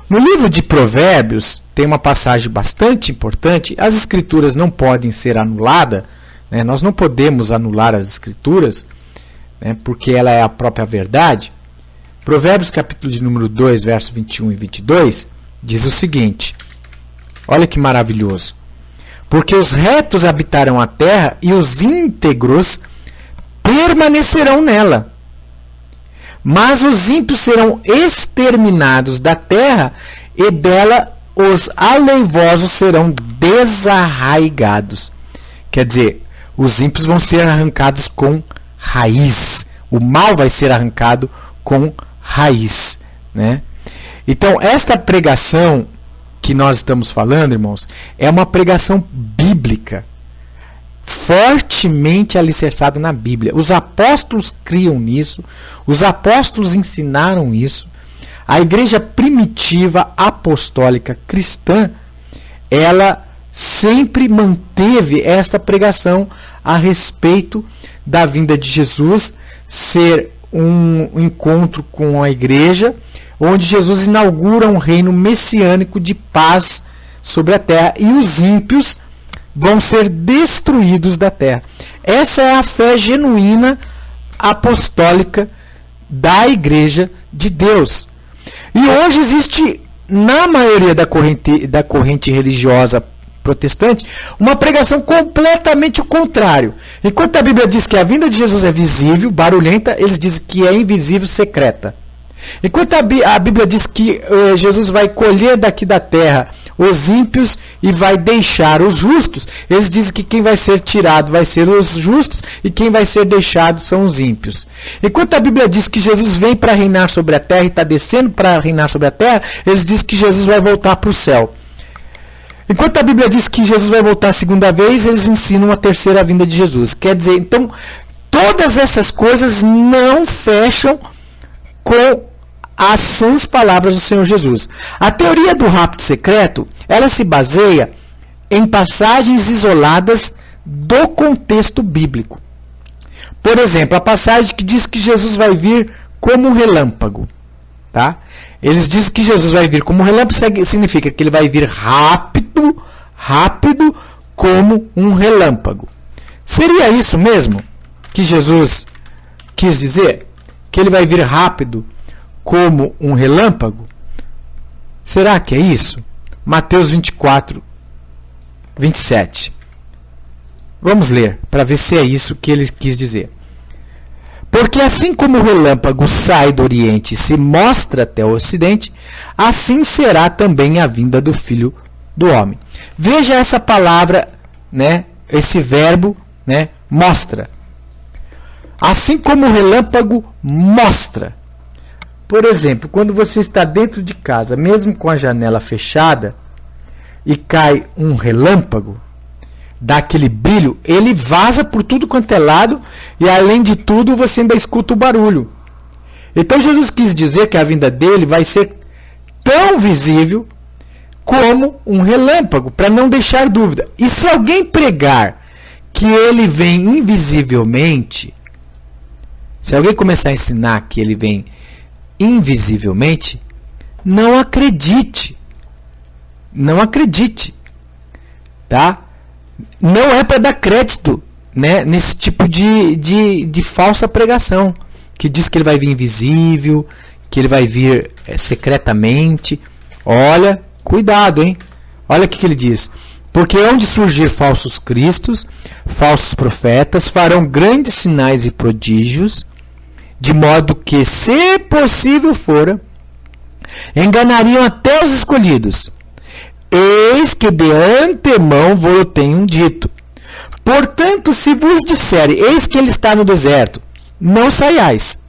No livro de Provérbios tem uma passagem bastante importante. As escrituras não podem ser anuladas, né? Nós não podemos anular as escrituras, né? Porque ela é a própria verdade. Provérbios capítulo de número 2, verso 21 e 22... diz o seguinte, olha que maravilhoso. Porque os retos habitarão a terra e os íntegros permanecerão nela. Mas os ímpios serão exterminados da terra e dela os aleivosos serão desarraigados. Quer dizer, os ímpios vão ser arrancados com raiz. O mal vai ser arrancado com raiz, né? Então, esta pregação que nós estamos falando, irmãos, é uma pregação bíblica, fortemente alicerçada na Bíblia. Os apóstolos criam nisso, os apóstolos ensinaram isso. A igreja primitiva, apostólica, cristã, ela sempre manteve esta pregação a respeito da vinda de Jesus, ser um encontro com a igreja, onde Jesus inaugura um reino messiânico de paz sobre a terra e os ímpios vão ser destruídos da terra. Essa é a fé genuína apostólica da Igreja de Deus. E hoje existe, na maioria da corrente religiosa protestante, uma pregação completamente o contrário. Enquanto a Bíblia diz que a vinda de Jesus é visível, barulhenta, eles dizem que é invisível, secreta. Enquanto a Bíblia diz que Jesus vai colher daqui da terra os ímpios e vai deixar os justos, eles dizem que quem vai ser tirado vai ser os justos e quem vai ser deixado são os ímpios. Enquanto a Bíblia diz que Jesus vem para reinar sobre a terra e está descendo para reinar sobre a terra, eles dizem que Jesus vai voltar para o céu. Enquanto a Bíblia diz que Jesus vai voltar a segunda vez, eles ensinam a terceira vinda de Jesus. Quer dizer, então, todas essas coisas não fecham com as sãs palavras do Senhor Jesus. A teoria do rapto secreto, ela se baseia em passagens isoladas do contexto bíblico. Por exemplo, a passagem que diz que Jesus vai vir como um relâmpago. Tá? Eles dizem que Jesus vai vir como um relâmpago, significa que ele vai vir rápido como um relâmpago. Seria isso mesmo que Jesus quis dizer? Que ele vai vir rápido como um relâmpago? Será que é isso? Mateus 24, 27. Vamos ler, para ver se é isso que ele quis dizer. Porque assim como o relâmpago sai do Oriente e se mostra até o Ocidente, assim será também a vinda do Filho do Homem. Veja essa palavra, né, esse verbo, né, mostra. Assim como o relâmpago mostra. Por exemplo, quando você está dentro de casa, mesmo com a janela fechada, e cai um relâmpago, dá aquele brilho, ele vaza por tudo quanto é lado, e além de tudo, você ainda escuta o barulho. Então Jesus quis dizer que a vinda dele vai ser tão visível como um relâmpago, para não deixar dúvida. E se alguém pregar que ele vem invisivelmente, se alguém começar a ensinar que ele vem invisivelmente, não acredite. Não acredite. Tá? Não é para dar crédito, né, nesse tipo de falsa pregação, que diz que ele vai vir invisível, que ele vai vir secretamente. Olha, cuidado, hein? Olha o que ele diz. Porque onde surgir falsos cristos, falsos profetas, farão grandes sinais e prodígios, de modo que, se possível fora, enganariam até os escolhidos. Eis que de antemão vos tenho dito. Portanto, se vos disserem, eis que ele está no deserto, não saiais.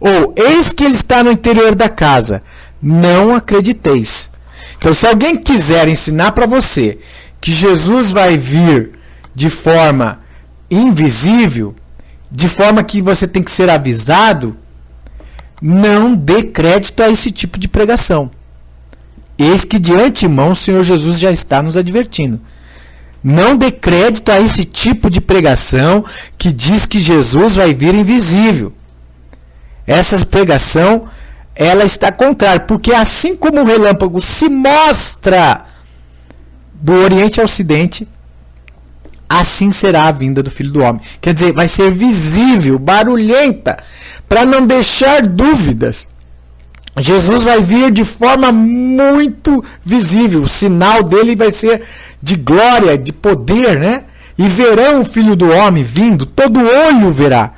Ou, eis que ele está no interior da casa. Não acrediteis. Então, se alguém quiser ensinar para você que Jesus vai vir de forma invisível, de forma que você tem que ser avisado, não dê crédito a esse tipo de pregação. Eis que de antemão o Senhor Jesus já está nos advertindo. Não dê crédito a esse tipo de pregação que diz que Jesus vai vir invisível. Essa pregação, ela está contrária, porque assim como o relâmpago se mostra do Oriente ao Ocidente, assim será a vinda do Filho do Homem. Quer dizer, vai ser visível, barulhenta, para não deixar dúvidas. Jesus vai vir de forma muito visível. O sinal dele vai ser de glória, de poder, né? E verão o Filho do Homem vindo, todo olho verá.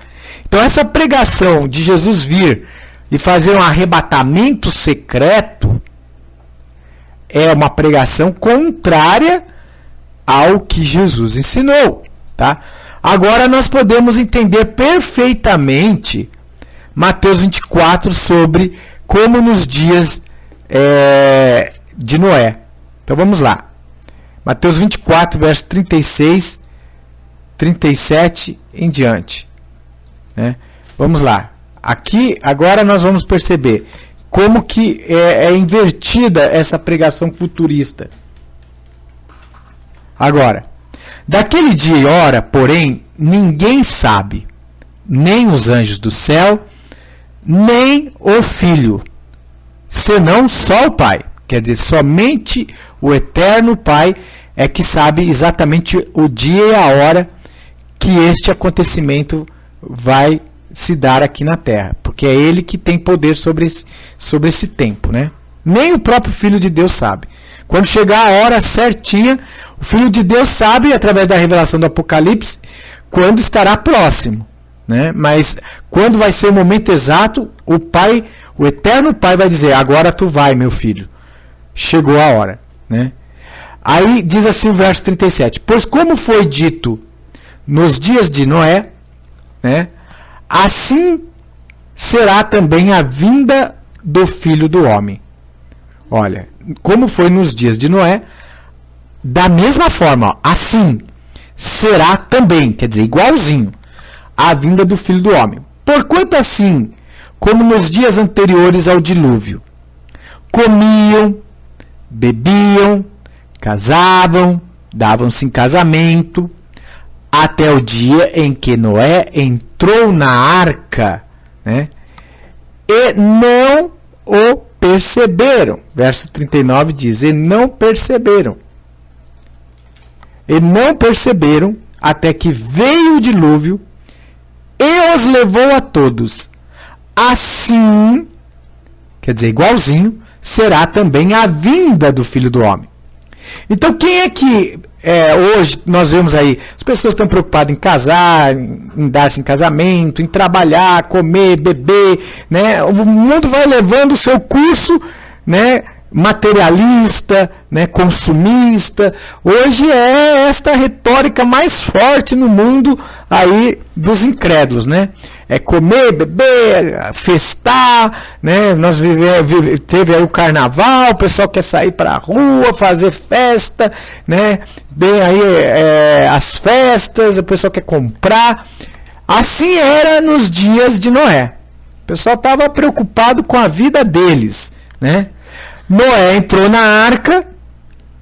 Então essa pregação de Jesus vir e fazer um arrebatamento secreto é uma pregação contrária ao que Jesus ensinou, tá? Agora nós podemos entender perfeitamente Mateus 24 sobre como nos dias de Noé. Então vamos lá. Mateus 24, verso 36, 37 em diante. Né? Vamos lá. Aqui, agora nós vamos perceber como que é invertida essa pregação futurista. Agora, daquele dia e hora, porém, ninguém sabe, nem os anjos do céu, nem o Filho, senão só o Pai. Quer dizer, somente o eterno Pai é que sabe exatamente o dia e a hora que este acontecimento vai se dar aqui na Terra. Porque é Ele que tem poder sobre esse tempo, né? Nem o próprio Filho de Deus sabe. Quando chegar a hora certinha, o Filho de Deus sabe, através da revelação do Apocalipse, quando estará próximo. Né? Mas quando vai ser o momento exato, o Pai, o eterno Pai vai dizer, agora tu vai, meu filho. Chegou a hora. Né? Aí diz assim o verso 37, pois como foi dito nos dias de Noé, né, assim será também a vinda do Filho do Homem. Olha, como foi nos dias de Noé, da mesma forma, ó, assim será também, quer dizer, igualzinho, a vinda do Filho do Homem. Porquanto assim, como nos dias anteriores ao dilúvio, comiam, bebiam, casavam, davam-se em casamento, até o dia em que Noé entrou na arca, né, e não o perceberam. Verso 39 diz, e não perceberam. E não perceberam até que veio o dilúvio e os levou a todos. Assim, quer dizer, igualzinho, será também a vinda do Filho do Homem. Então, quem é que hoje nós vemos aí? As pessoas estão preocupadas em casar, em dar-se em casamento, em trabalhar, comer, beber, né? O mundo vai levando o seu curso, né, materialista, né, consumista. Hoje é esta retórica mais forte no mundo aí dos incrédulos, né? É comer, beber, festar, né? Nós teve aí o carnaval, o pessoal quer sair para a rua, fazer festa, né? Bem aí as festas, o pessoal quer comprar. Assim era nos dias de Noé. O pessoal estava preocupado com a vida deles, né? Noé entrou na arca,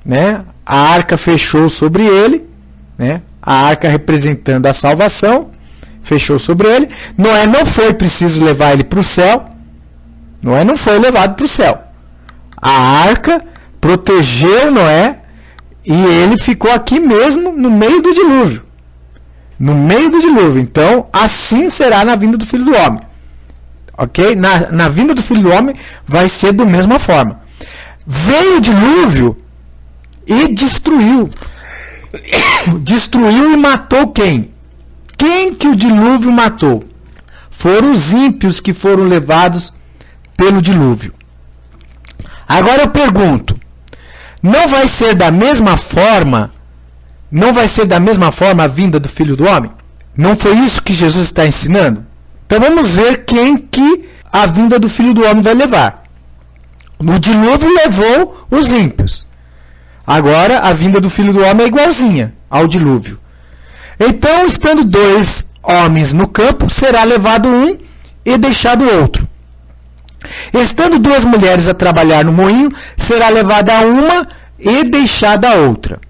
né? A arca fechou sobre ele, né? A arca representando a salvação, fechou sobre ele. Noé não foi preciso levar ele para o céu. Noé não foi levado para o céu. A arca protegeu Noé e ele ficou aqui mesmo no meio do dilúvio. No meio do dilúvio. Então, assim será na vinda do Filho do Homem. Ok? Na vinda do Filho do Homem vai ser da mesma forma. Veio o dilúvio e destruiu. Destruiu e matou quem? Quem que o dilúvio matou? Foram os ímpios que foram levados pelo dilúvio. Agora eu pergunto, não vai ser da mesma forma a vinda do Filho do Homem? Não foi isso que Jesus está ensinando? Então vamos ver quem que a vinda do Filho do Homem vai levar. No dilúvio levou os ímpios. Agora a vinda do Filho do Homem é igualzinha ao dilúvio. Então, estando 2 homens no campo, será levado um e deixado outro. Estando 2 mulheres a trabalhar no moinho, será levada uma e deixada a outra.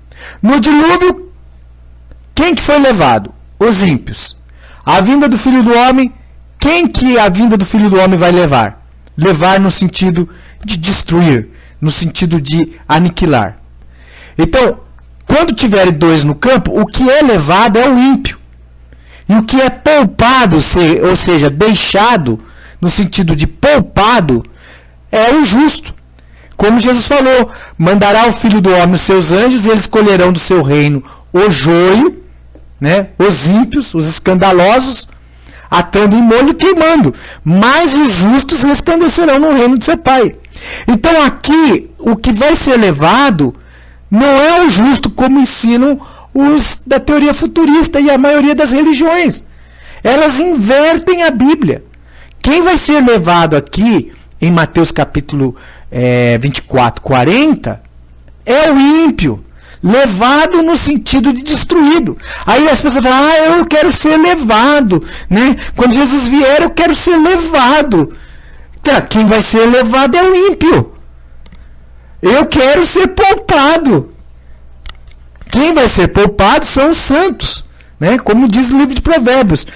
No dilúvio, quem que foi levado? Os ímpios. A vinda do Filho do Homem, quem que a vinda do Filho do Homem vai levar? Levar no sentido de destruir, no sentido de aniquilar. Então, quando tiverem 2 no campo, o que é levado é o ímpio. E o que é poupado, ou seja, deixado, no sentido de poupado, é o justo. Como Jesus falou, mandará o Filho do Homem os seus anjos, e eles colherão do seu reino o joio, né, os ímpios, os escandalosos, atando em molho e queimando. Mas os justos resplandecerão no reino de seu Pai. Então aqui, o que vai ser levado não é o justo, como ensinam os da teoria futurista e a maioria das religiões. Elas invertem a Bíblia. Quem vai ser levado aqui, em Mateus capítulo 24, 40, é o ímpio. Levado no sentido de destruído. Aí as pessoas falam, eu quero ser levado, né? Quando Jesus vier, eu quero ser levado. Tá, quem vai ser levado é o ímpio. Eu quero ser poupado. Quem vai ser poupado são os santos, né? Como diz o livro de Provérbios.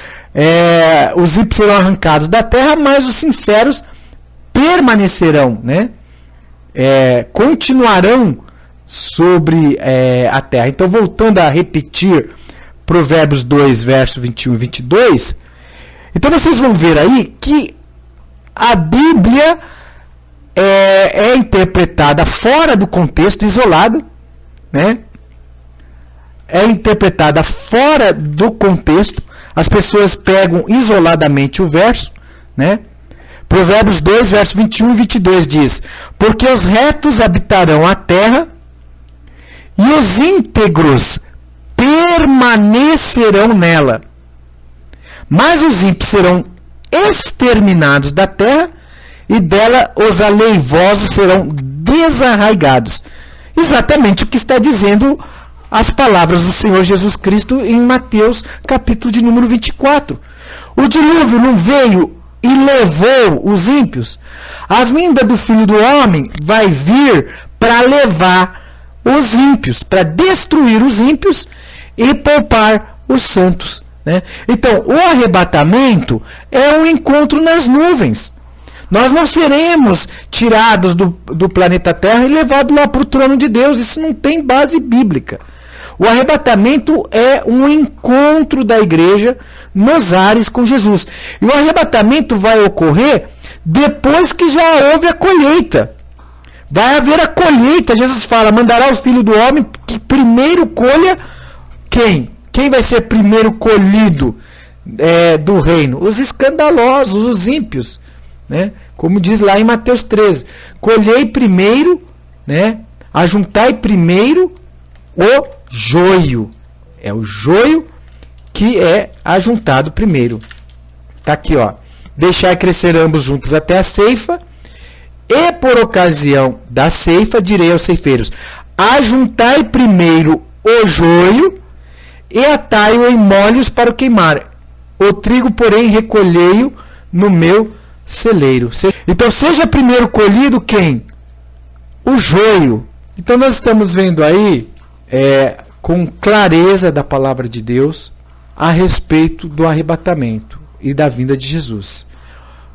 Os ímpios serão arrancados da terra, mas os sinceros permanecerão, né? Continuarão sobre a terra. Então, voltando a repetir Provérbios 2, verso 21 e 22, então vocês vão ver aí que a Bíblia é interpretada fora do contexto, isolada, né? É interpretada fora do contexto, as pessoas pegam isoladamente o verso, né? Provérbios 2, verso 21 e 22 diz: porque os retos habitarão a terra, e os íntegros permanecerão nela. Mas os ímpios serão exterminados da terra, e dela os aleivosos serão desarraigados. Exatamente o que está dizendo as palavras do Senhor Jesus Cristo em Mateus, capítulo de número 24. O dilúvio não veio e levou os ímpios. A vinda do Filho do Homem vai vir para levar os ímpios, para destruir os ímpios e poupar os santos, né? Então, o arrebatamento é um encontro nas nuvens. Nós não seremos tirados do planeta Terra e levados lá para o trono de Deus. Isso não tem base bíblica. O arrebatamento é um encontro da igreja nos ares com Jesus. E o arrebatamento vai ocorrer depois que já houve a colheita. Vai haver a colheita. Jesus fala, mandará o Filho do Homem que primeiro colha quem? Quem vai ser primeiro colhido do reino? Os escandalosos, os ímpios, né? Como diz lá em Mateus 13. Colhei primeiro, né? Ajuntai primeiro o joio. É o joio que é ajuntado primeiro. Está aqui, ó. Deixai crescer ambos juntos até a ceifa. E por ocasião da ceifa, direi aos ceifeiros: ajuntai primeiro o joio e atai-o em molhos para o queimar. O trigo, porém, recolhei-o no meu celeiro. Então, seja primeiro colhido quem? O joio. Então, nós estamos vendo aí, com clareza da palavra de Deus, a respeito do arrebatamento e da vinda de Jesus.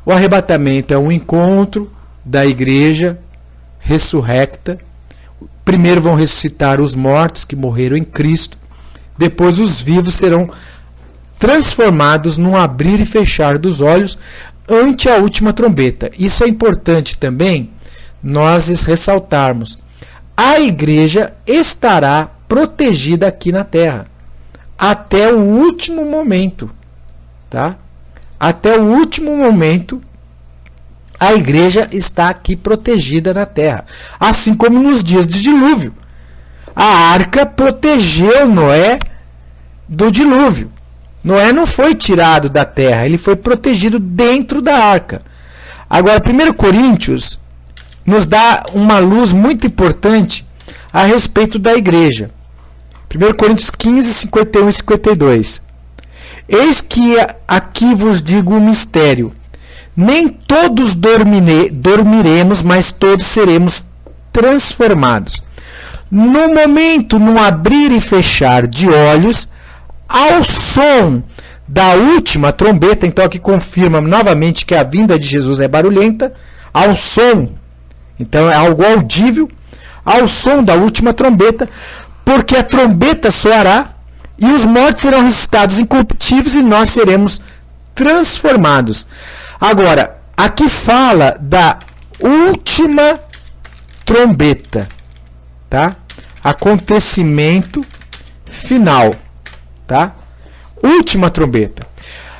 O arrebatamento é um encontro da igreja ressurrecta. Primeiro vão ressuscitar os mortos que morreram em Cristo. Depois os vivos serão transformados num abrir e fechar dos olhos ante a última trombeta. Isso é importante também nós ressaltarmos. A igreja estará protegida aqui na terra até o último momento, tá? Até o último momento a igreja está aqui protegida na terra, assim como nos dias de dilúvio. A arca protegeu Noé do dilúvio. Noé não foi tirado da terra, ele foi protegido dentro da arca. Agora, 1 Coríntios nos dá uma luz muito importante a respeito da igreja. 1 Coríntios 15, 51 e 52. Eis que aqui vos digo um mistério. Nem todos dormiremos, mas todos seremos transformados. No momento, no abrir e fechar de olhos, ao som da última trombeta, então aqui confirma novamente que a vinda de Jesus é barulhenta, ao som, então é algo audível, ao som da última trombeta, porque a trombeta soará e os mortos serão ressuscitados incorruptíveis e nós seremos transformados. Agora, aqui fala da última trombeta, tá? Acontecimento final, tá? Última trombeta.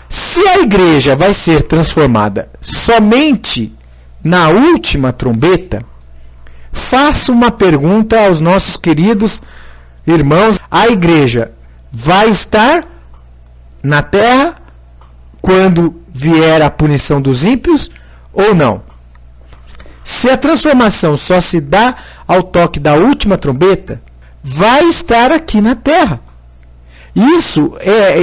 Se a igreja vai ser transformada somente na última trombeta, faço uma pergunta aos nossos queridos irmãos. A igreja vai estar na terra quando vier a punição dos ímpios ou não? Se a transformação só se dá ao toque da última trombeta, vai estar aqui na terra. Isso,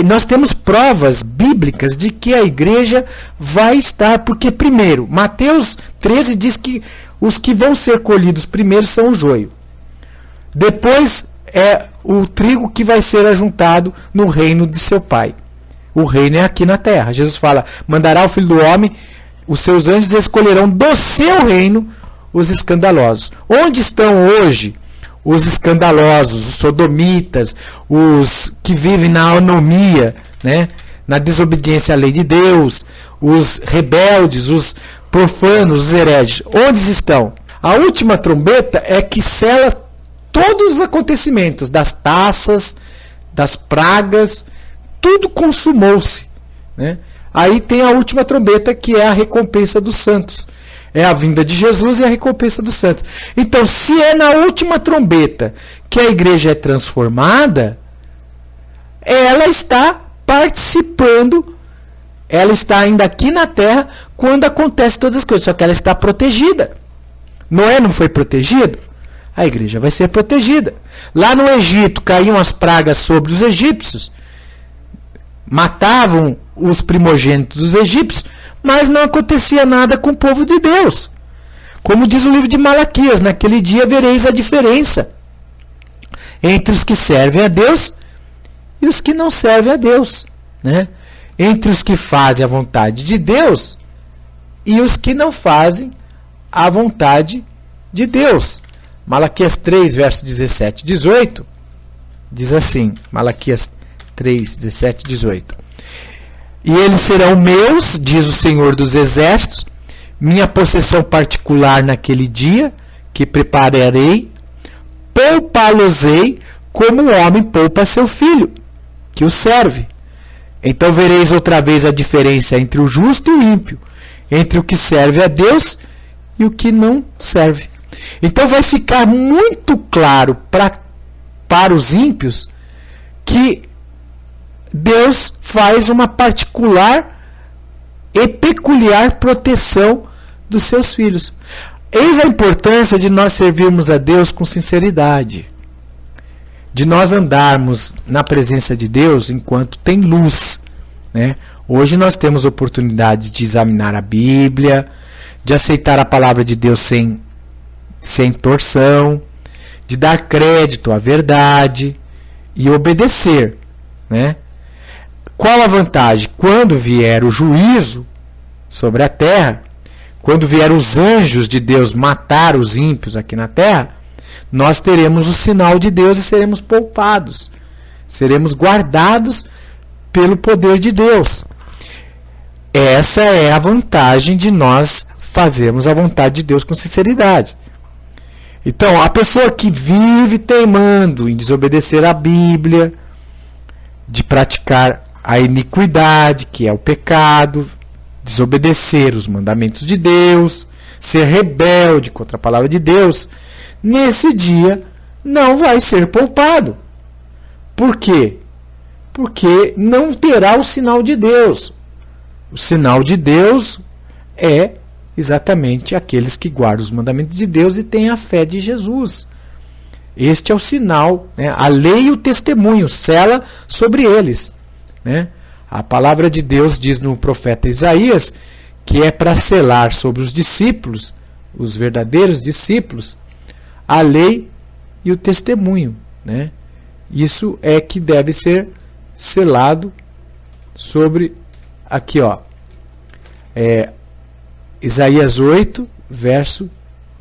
nós temos provas bíblicas de que a igreja vai estar, porque primeiro, Mateus 13 diz que os que vão ser colhidos primeiro são o joio. Depois é o trigo que vai ser ajuntado no reino de seu Pai. O reino é aqui na terra. Jesus fala, mandará o Filho do Homem, os seus anjos escolherão do seu reino os escandalosos. Onde estão hoje os escandalosos, os sodomitas, os que vivem na anomia, né? Na desobediência à lei de Deus, os rebeldes, os profanos, os hereges? Onde estão? A última trombeta é que sela todos os acontecimentos, das taças, das pragas, tudo consumou-se, né? Aí tem a última trombeta, que é a recompensa dos santos. É a vinda de Jesus e a recompensa dos santos. Então, se é na última trombeta que a igreja é transformada, ela está participando, ela está ainda aqui na terra quando acontecem todas as coisas, só que ela está protegida. Noé não foi protegido? A igreja vai ser protegida. Lá no Egito caíam as pragas sobre os egípcios, matavam os primogênitos dos egípcios, mas não acontecia nada com o povo de Deus. Como diz o livro de Malaquias, naquele dia vereis a diferença entre os que servem a Deus e os que não servem a Deus, né? Entre os que fazem a vontade de Deus e os que não fazem a vontade de Deus. Malaquias 3, verso 17 e 18, diz assim, Malaquias 3, 17 e 18. E eles serão meus, diz o Senhor dos Exércitos, minha possessão particular naquele dia, que prepararei, poupá-los-ei como um homem poupa seu filho, que o serve. Então vereis outra vez a diferença entre o justo e o ímpio, entre o que serve a Deus e o que não serve. Então vai ficar muito claro para os ímpios que Deus faz uma particular e peculiar proteção dos seus filhos. Eis a importância de nós servirmos a Deus com sinceridade, de nós andarmos na presença de Deus enquanto tem luz, né? Hoje nós temos oportunidade de examinar a Bíblia, de aceitar a palavra de Deus sem torção, de dar crédito à verdade e obedecer, né? Qual a vantagem? Quando vier o juízo sobre a terra, quando vier os anjos de Deus matar os ímpios aqui na terra, nós teremos o sinal de Deus e seremos poupados, seremos guardados pelo poder de Deus. Essa é a vantagem de nós fazermos a vontade de Deus com sinceridade. Então, a pessoa que vive teimando em desobedecer a Bíblia, de praticar a iniquidade, que é o pecado, desobedecer os mandamentos de Deus, ser rebelde contra a palavra de Deus, nesse dia não vai ser poupado. Por quê? Porque não terá o sinal de Deus. O sinal de Deus é exatamente aqueles que guardam os mandamentos de Deus e têm a fé de Jesus. Este é o sinal, né? A lei e o testemunho sela sobre eles, né? A palavra de Deus diz no profeta Isaías que é para selar sobre os discípulos, os verdadeiros discípulos, a lei e o testemunho, né? Isso é que deve ser selado sobre, aqui ó, Isaías 8, verso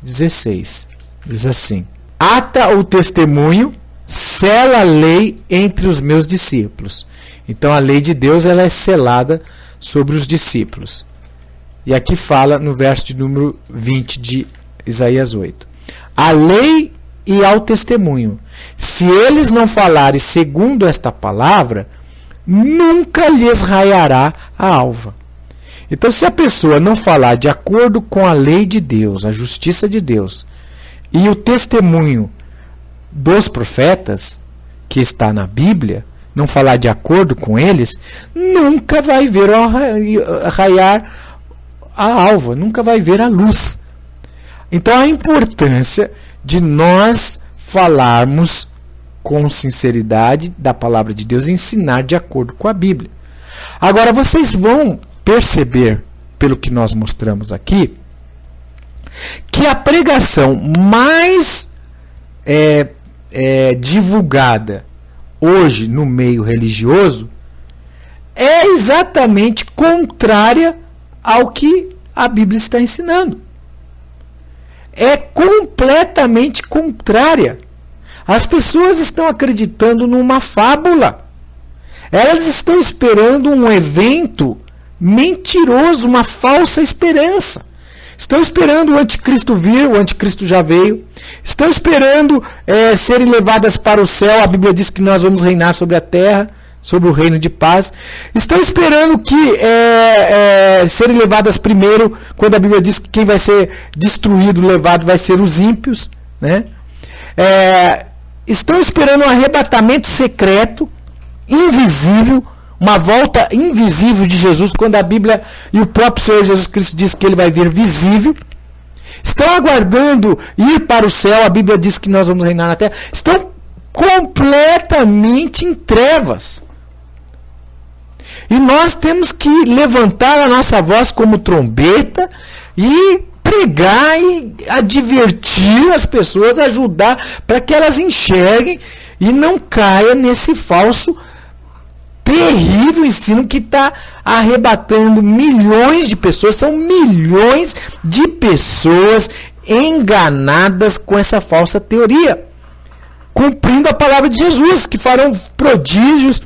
16, diz assim: ata o testemunho, sela a lei entre os meus discípulos. Então a lei de Deus ela é selada sobre os discípulos. E aqui fala no verso de número 20 de Isaías 8. A lei e ao testemunho. Se eles não falarem segundo esta palavra, nunca lhes raiará a alva. Então, se a pessoa não falar de acordo com a lei de Deus, a justiça de Deus, e o testemunho dos profetas, que está na Bíblia, não falar de acordo com eles, nunca vai ver raiar a alva, nunca vai ver a luz. Então, a importância de nós falarmos com sinceridade da palavra de Deus e ensinar de acordo com a Bíblia. Agora, vocês vão perceber, pelo que nós mostramos aqui, que a pregação mais divulgada hoje no meio religioso é exatamente contrária ao que a Bíblia está ensinando. É completamente contrária. As pessoas estão acreditando numa fábula. Elas estão esperando um evento mentiroso, uma falsa esperança. Estão esperando o anticristo vir, o anticristo já veio. Estão esperando serem levadas para o céu. A Bíblia diz que nós vamos reinar sobre a terra, sobre o reino de paz. Estão esperando que serem levadas primeiro, quando a Bíblia diz que quem vai ser destruído, levado, vai ser os ímpios, né? Estão esperando um arrebatamento secreto, invisível, uma volta invisível de Jesus, quando a Bíblia e o próprio Senhor Jesus Cristo diz que ele vai vir visível. Estão aguardando ir para o céu, a Bíblia diz que nós vamos reinar na terra. Estão completamente em trevas. E nós temos que levantar a nossa voz como trombeta e pregar e advertir as pessoas, ajudar para que elas enxerguem e não caia nesse falso terrível ensino que está arrebatando milhões de pessoas. São milhões de pessoas enganadas com essa falsa teoria, cumprindo a palavra de Jesus, que farão prodígios,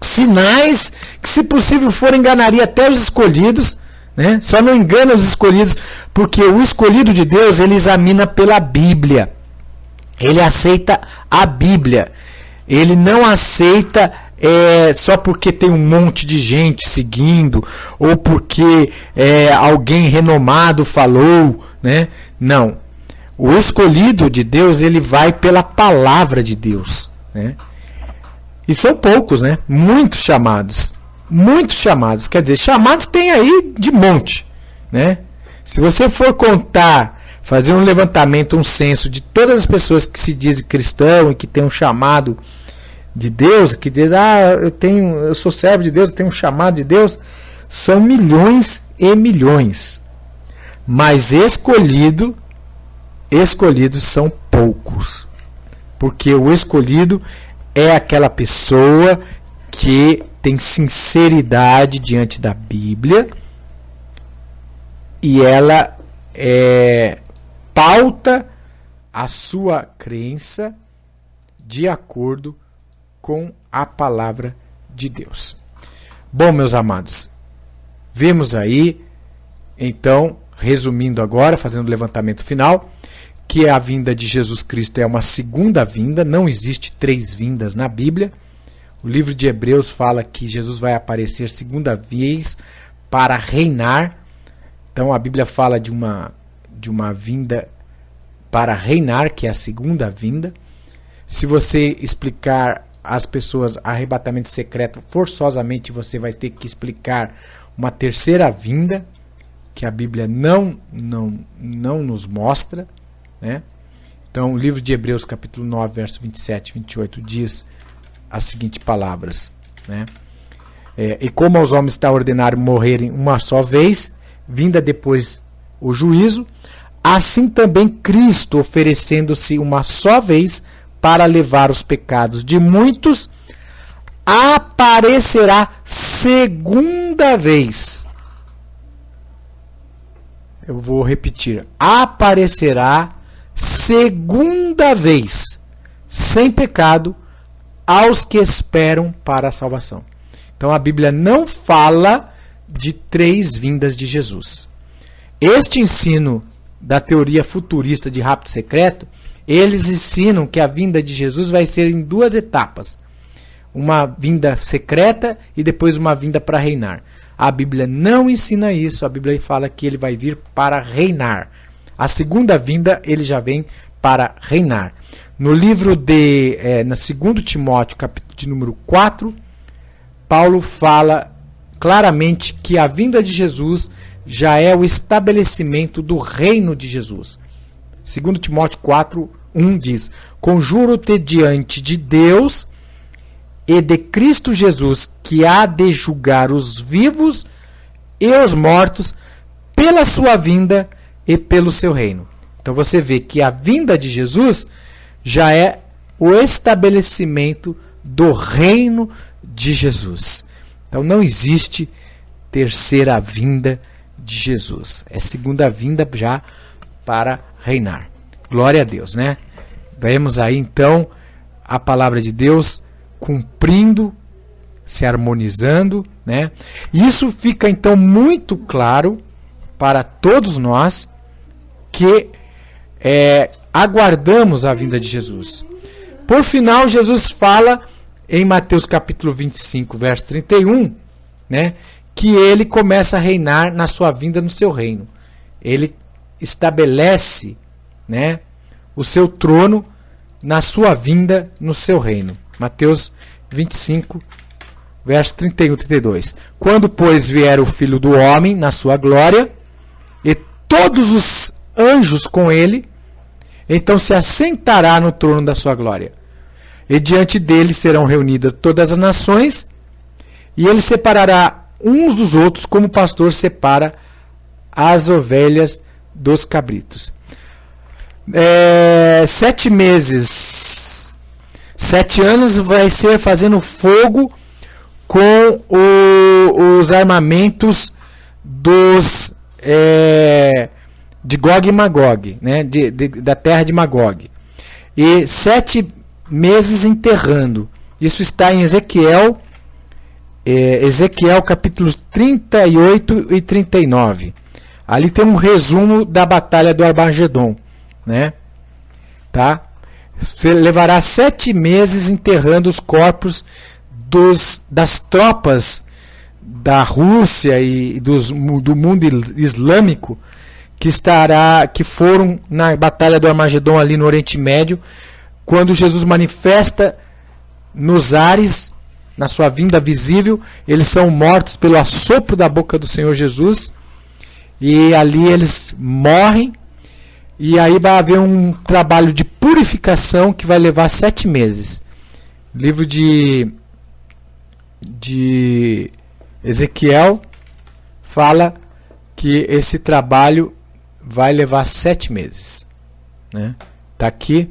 sinais, que se possível for enganaria até os escolhidos, né? Só não engana os escolhidos, porque o escolhido de Deus, ele examina pela Bíblia, ele aceita a Bíblia, ele não aceita só porque tem um monte de gente seguindo, ou porque alguém renomado falou, né? Não. O escolhido de Deus, ele vai pela palavra de Deus, né? E são poucos, né? Muitos chamados. Muitos chamados. Quer dizer, chamados tem aí de monte, né? Se você for contar, fazer um levantamento, um censo de todas as pessoas que se dizem cristão e que tem um chamado de Deus, que diz, eu sou servo de Deus, eu tenho um chamado de Deus, são milhões e milhões. Mas escolhidos são poucos. Porque o escolhido é aquela pessoa que tem sinceridade diante da Bíblia e ela pauta a sua crença de acordo com a palavra de Deus. Bom, meus amados, vemos aí, então, resumindo agora, fazendo o levantamento final, que a vinda de Jesus Cristo é uma segunda vinda, não existe 3 vindas na Bíblia. O livro de Hebreus fala que Jesus vai aparecer segunda vez para reinar. Então a Bíblia fala de uma vinda para reinar, que é a segunda vinda. Se você explicar às pessoas arrebatamento secreto, forçosamente você vai ter que explicar uma terceira vinda, que a Bíblia não nos mostra, né? Então, o livro de Hebreus, capítulo 9, verso 27 e 28, diz as seguintes palavras, né? E como aos homens está ordenado morrerem uma só vez, vinda depois o juízo, assim também Cristo, oferecendo-se uma só vez para levar os pecados de muitos, aparecerá segunda vez. Eu vou repetir. Aparecerá segunda vez, sem pecado, aos que esperam para a salvação. Então a Bíblia não fala de 3 vindas de Jesus. Este ensino da teoria futurista de rapto secreto, eles ensinam que a vinda de Jesus vai ser em 2 etapas. Uma vinda secreta e depois uma vinda para reinar. A Bíblia não ensina isso, a Bíblia fala que ele vai vir para reinar. A segunda vinda, ele já vem para reinar. No livro na 2 Timóteo, capítulo de número 4, Paulo fala claramente que a vinda de Jesus já é o estabelecimento do reino de Jesus. 2 Timóteo 4, 1 diz: Conjuro-te diante de Deus e de Cristo Jesus, que há de julgar os vivos e os mortos pela sua vinda e pelo seu reino. Então você vê que a vinda de Jesus já é o estabelecimento do reino de Jesus. Então não existe terceira vinda de Jesus. É segunda vinda já para reinar. Glória a Deus, né? Vemos aí então a palavra de Deus cumprindo, se harmonizando, né? Isso fica então muito claro para todos nós que aguardamos a vinda de Jesus. Por final, Jesus fala em Mateus capítulo 25, verso 31, né, que ele começa a reinar na sua vinda no seu reino. Ele estabelece, né, o seu trono na sua vinda no seu reino. Mateus 25, verso 31 e 32. Quando, pois, vier o Filho do Homem na sua glória, e todos os anjos com ele, então se assentará no trono da sua glória. E diante dele serão reunidas todas as nações, e ele separará uns dos outros, como o pastor separa as ovelhas dos cabritos. 7 meses, 7 anos vai ser fazendo fogo com os armamentos de Gog e Magog, né, da terra de Magog. E 7 meses enterrando. Isso está em Ezequiel capítulos 38 e 39. Ali tem um resumo da batalha do Armagedon, né? Tá? Você levará 7 meses enterrando os corpos das tropas da Rússia e do mundo islâmico que foram na batalha do Armagedon ali no Oriente Médio, quando Jesus manifesta nos ares, na sua vinda visível. Eles são mortos pelo assopro da boca do Senhor Jesus, e ali eles morrem, e aí vai haver um trabalho de purificação que vai levar 7 meses. O livro de Ezequiel fala que esse trabalho vai levar 7 meses, né? Tá aqui,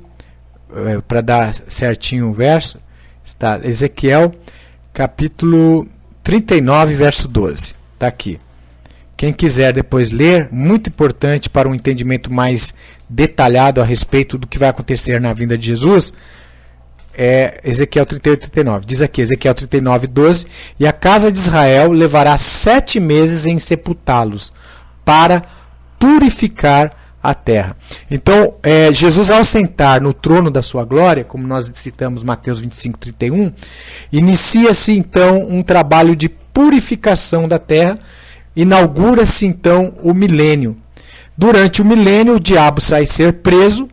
para dar certinho o verso, está Ezequiel capítulo 39, verso 12. Está aqui. Quem quiser depois ler, muito importante para um entendimento mais detalhado a respeito do que vai acontecer na vinda de Jesus, é Ezequiel 38, 39. Diz aqui, Ezequiel 39, 12: E a casa de Israel levará 7 meses em sepultá-los, para purificar a terra. Então, Jesus, ao sentar no trono da sua glória, como nós citamos Mateus 25, 31, inicia-se então um trabalho de purificação da terra, inaugura-se então o milênio. Durante o milênio, o diabo vai ser preso,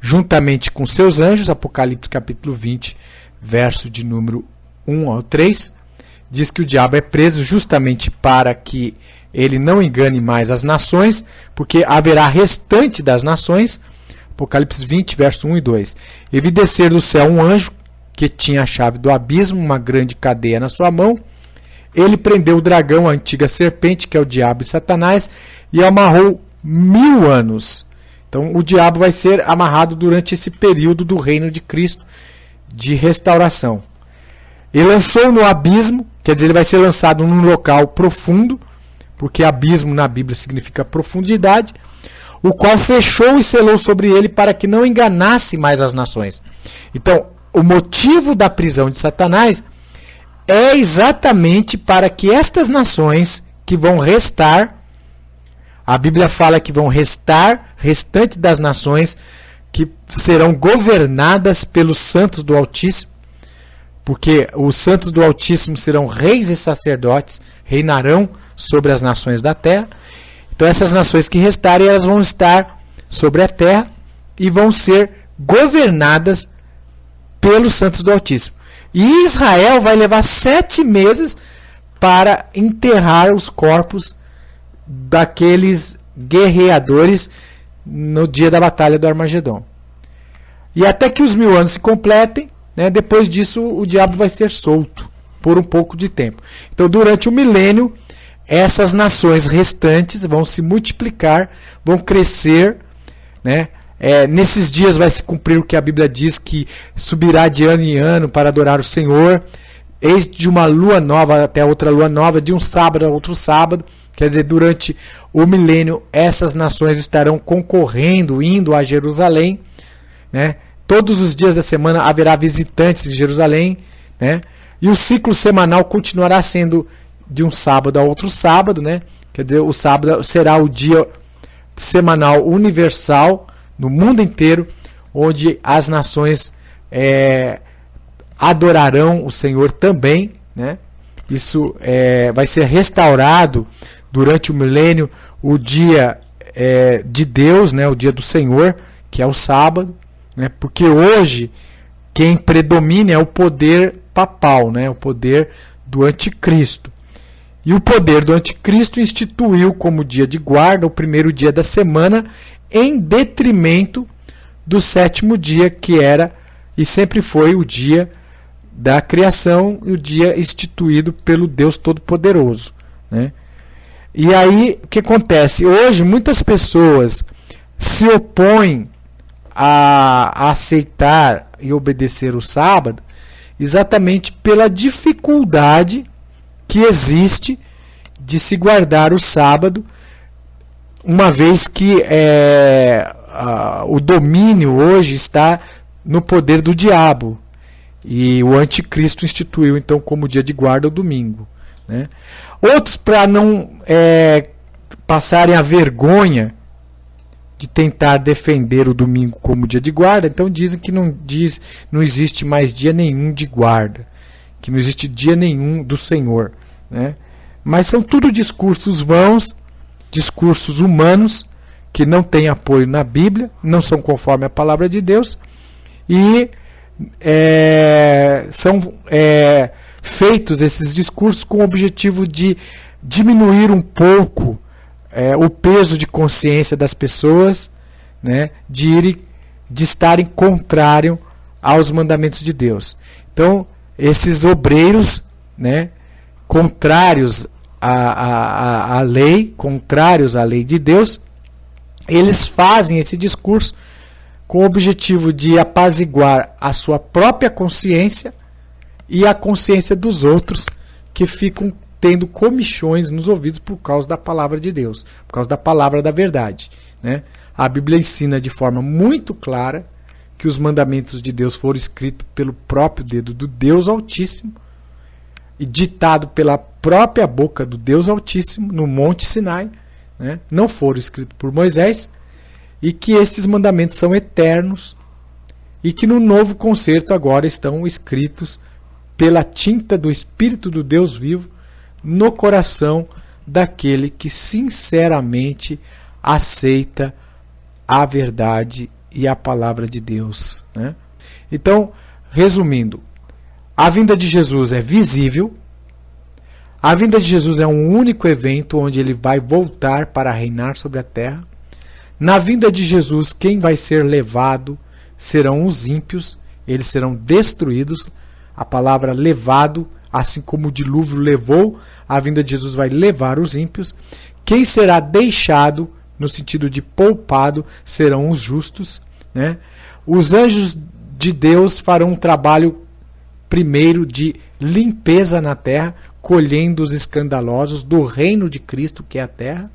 juntamente com seus anjos. Apocalipse capítulo 20, verso de número 1 ao 3, diz que o diabo é preso justamente para que ele não engane mais as nações, porque haverá restante das nações. Apocalipse 20, verso 1 e 2. E vi descer do céu um anjo que tinha a chave do abismo, uma grande cadeia na sua mão. Ele prendeu o dragão, a antiga serpente, que é o diabo e Satanás, e amarrou 1000 anos. Então o diabo vai ser amarrado durante esse período do reino de Cristo, de restauração. E lançou no abismo, quer dizer, ele vai ser lançado num local profundo, porque abismo na Bíblia significa profundidade, o qual fechou e selou sobre ele para que não enganasse mais as nações. Então, o motivo da prisão de Satanás é exatamente para que estas nações que vão restar, a Bíblia fala que vão restar, restante das nações, que serão governadas pelos santos do Altíssimo, porque os santos do Altíssimo serão reis e sacerdotes, reinarão sobre as nações da terra. Então essas nações que restarem, elas vão estar sobre a terra e vão ser governadas pelos santos do Altíssimo. E Israel vai levar 7 meses para enterrar os corpos daqueles guerreadores no dia da batalha do Armagedon. E até que os 1000 anos se completem, né, depois disso o diabo vai ser solto por um pouco de tempo. Então durante o milênio, essas nações restantes vão se multiplicar, vão crescer, né? Nesses dias vai se cumprir o que a Bíblia diz, que subirá de ano em ano para adorar o Senhor, eis de uma lua nova até outra lua nova, de um sábado a outro sábado. Quer dizer, durante o milênio, essas nações estarão concorrendo, indo a Jerusalém, né? Todos os dias da semana haverá visitantes em Jerusalém, né? E o ciclo semanal continuará sendo de um sábado a outro sábado, né? Quer dizer, o sábado será o dia semanal universal no mundo inteiro, onde as nações adorarão o Senhor também, né? Isso vai ser restaurado durante o milênio, o dia de Deus, né? O dia do Senhor, que é o sábado, né? Porque hoje quem predomina é o poder papal, né? O poder do anticristo. E o poder do anticristo instituiu como dia de guarda o primeiro dia da semana, em detrimento do 7º dia, que era e sempre foi o dia da criação, e o dia instituído pelo Deus Todo-Poderoso, né? E aí, o que acontece? Hoje, muitas pessoas se opõem a aceitar e obedecer o sábado, exatamente pela dificuldade que existe de se guardar o sábado, uma vez que o domínio hoje está no poder do diabo, e o anticristo instituiu então como dia de guarda o domingo, né? Outros, para não passarem a vergonha de tentar defender o domingo como dia de guarda, então dizem que não existe mais dia nenhum de guarda, que não existe dia nenhum do Senhor, né? Mas são tudo discursos vãos, discursos humanos, que não têm apoio na Bíblia, não são conforme a palavra de Deus, e são feitos esses discursos com o objetivo de diminuir um pouco o peso de consciência das pessoas, né, de estarem contrário aos mandamentos de Deus. Então, esses obreiros, né, contrários à lei, contrários à lei de Deus, eles fazem esse discurso com o objetivo de apaziguar a sua própria consciência e a consciência dos outros, que ficam tendo comichões nos ouvidos por causa da palavra de Deus, por causa da palavra da verdade, né? A Bíblia ensina de forma muito clara que os mandamentos de Deus foram escritos pelo próprio dedo do Deus Altíssimo e ditado pela própria boca do Deus Altíssimo no Monte Sinai, né? Não foram escritos por Moisés, e que esses mandamentos são eternos e que no novo concerto agora estão escritos pela tinta do Espírito do Deus vivo no coração daquele que sinceramente aceita a verdade e a palavra de Deus, né? Então, resumindo, a vinda de Jesus é visível, A vinda de Jesus é um único evento onde ele vai voltar para reinar sobre a terra. Na vinda de Jesus, quem vai ser levado serão os ímpios, eles serão destruídos. A palavra levado, assim como o dilúvio levou, a vinda de Jesus vai levar os ímpios. Quem será deixado, no sentido de poupado, serão os justos, né? Os anjos de Deus farão um trabalho primeiro de limpeza na terra, colhendo os escandalosos do reino de Cristo, que é a terra,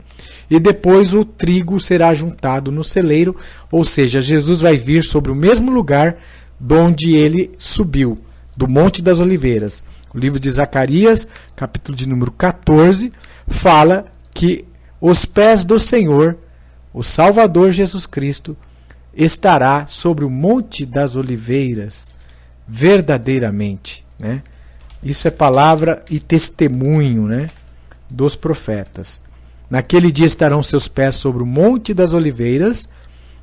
e depois o trigo será juntado no celeiro, ou seja, Jesus vai vir sobre o mesmo lugar de onde ele subiu, do Monte das Oliveiras. O livro de Zacarias, capítulo de número 14, fala que os pés do Senhor, o Salvador Jesus Cristo, estará sobre o Monte das Oliveiras, verdadeiramente, né? Isso é palavra e testemunho, né, dos profetas. Naquele dia estarão seus pés sobre o Monte das Oliveiras,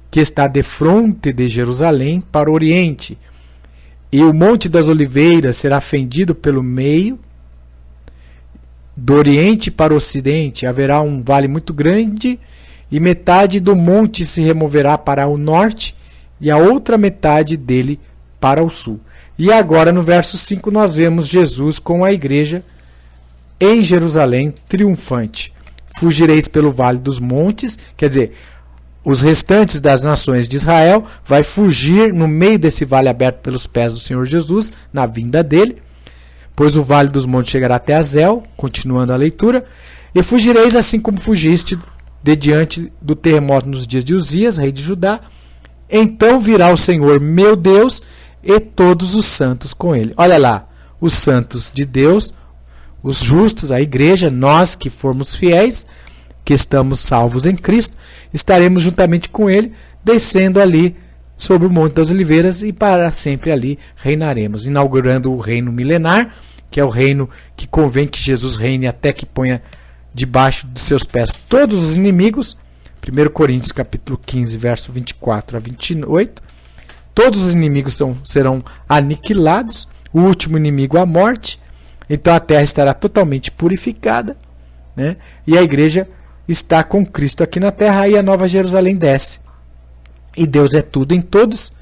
que está defronte de Jerusalém para o oriente. E o Monte das Oliveiras será fendido pelo meio, do oriente para o ocidente haverá um vale muito grande, e metade do monte se removerá para o norte, e a outra metade dele para o sul. E agora no verso 5 nós vemos Jesus com a igreja em Jerusalém triunfante. Fugireis pelo vale dos montes, quer dizer, os restantes das nações de Israel vai fugir no meio desse vale aberto pelos pés do Senhor Jesus, na vinda dele, pois o vale dos montes chegará até Azel, continuando a leitura, e fugireis assim como fugiste de diante do terremoto nos dias de Uzias, rei de Judá. Então virá o Senhor meu Deus e todos os santos com ele. Olha lá, os santos de Deus, os justos, a igreja, nós que formos fiéis, que estamos salvos em Cristo, estaremos juntamente com ele, descendo ali sobre o Monte das Oliveiras e para sempre ali reinaremos, inaugurando o reino milenar, que é o reino que convém que Jesus reine até que ponha debaixo de seus pés todos os inimigos. 1 Coríntios capítulo 15, verso 24 a 28. Todos os inimigos serão aniquilados, o último inimigo a morte, então a terra estará totalmente purificada, né? E a igreja está com Cristo aqui na terra, aí a Nova Jerusalém desce. E Deus é tudo em todos,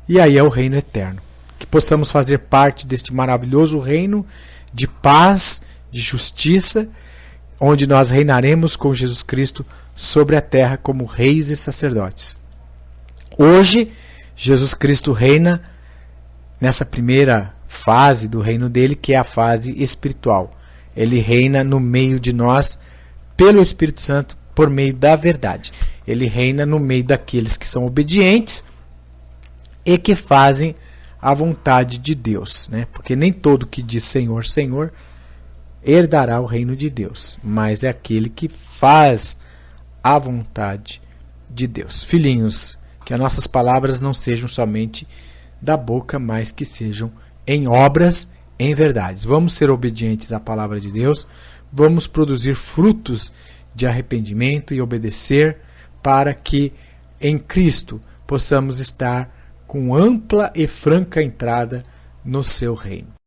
e aí é o reino eterno. Que possamos fazer parte deste maravilhoso reino de paz, de justiça, onde nós reinaremos com Jesus Cristo sobre a terra como reis e sacerdotes. Hoje, Jesus Cristo reina nessa primeira fase do reino dele, que é a fase espiritual. Ele reina no meio de nós pelo Espírito Santo, por meio da verdade. Ele reina no meio daqueles que são obedientes e que fazem a vontade de Deus, né? Porque nem todo que diz Senhor, Senhor herdará o reino de Deus, mas é aquele que faz a vontade de Deus. Filhinhos, que as nossas palavras não sejam somente da boca, mas que sejam em obras, em verdades. Vamos ser obedientes à palavra de Deus, vamos produzir frutos de arrependimento e obedecer para que em Cristo possamos estar com ampla e franca entrada no seu reino.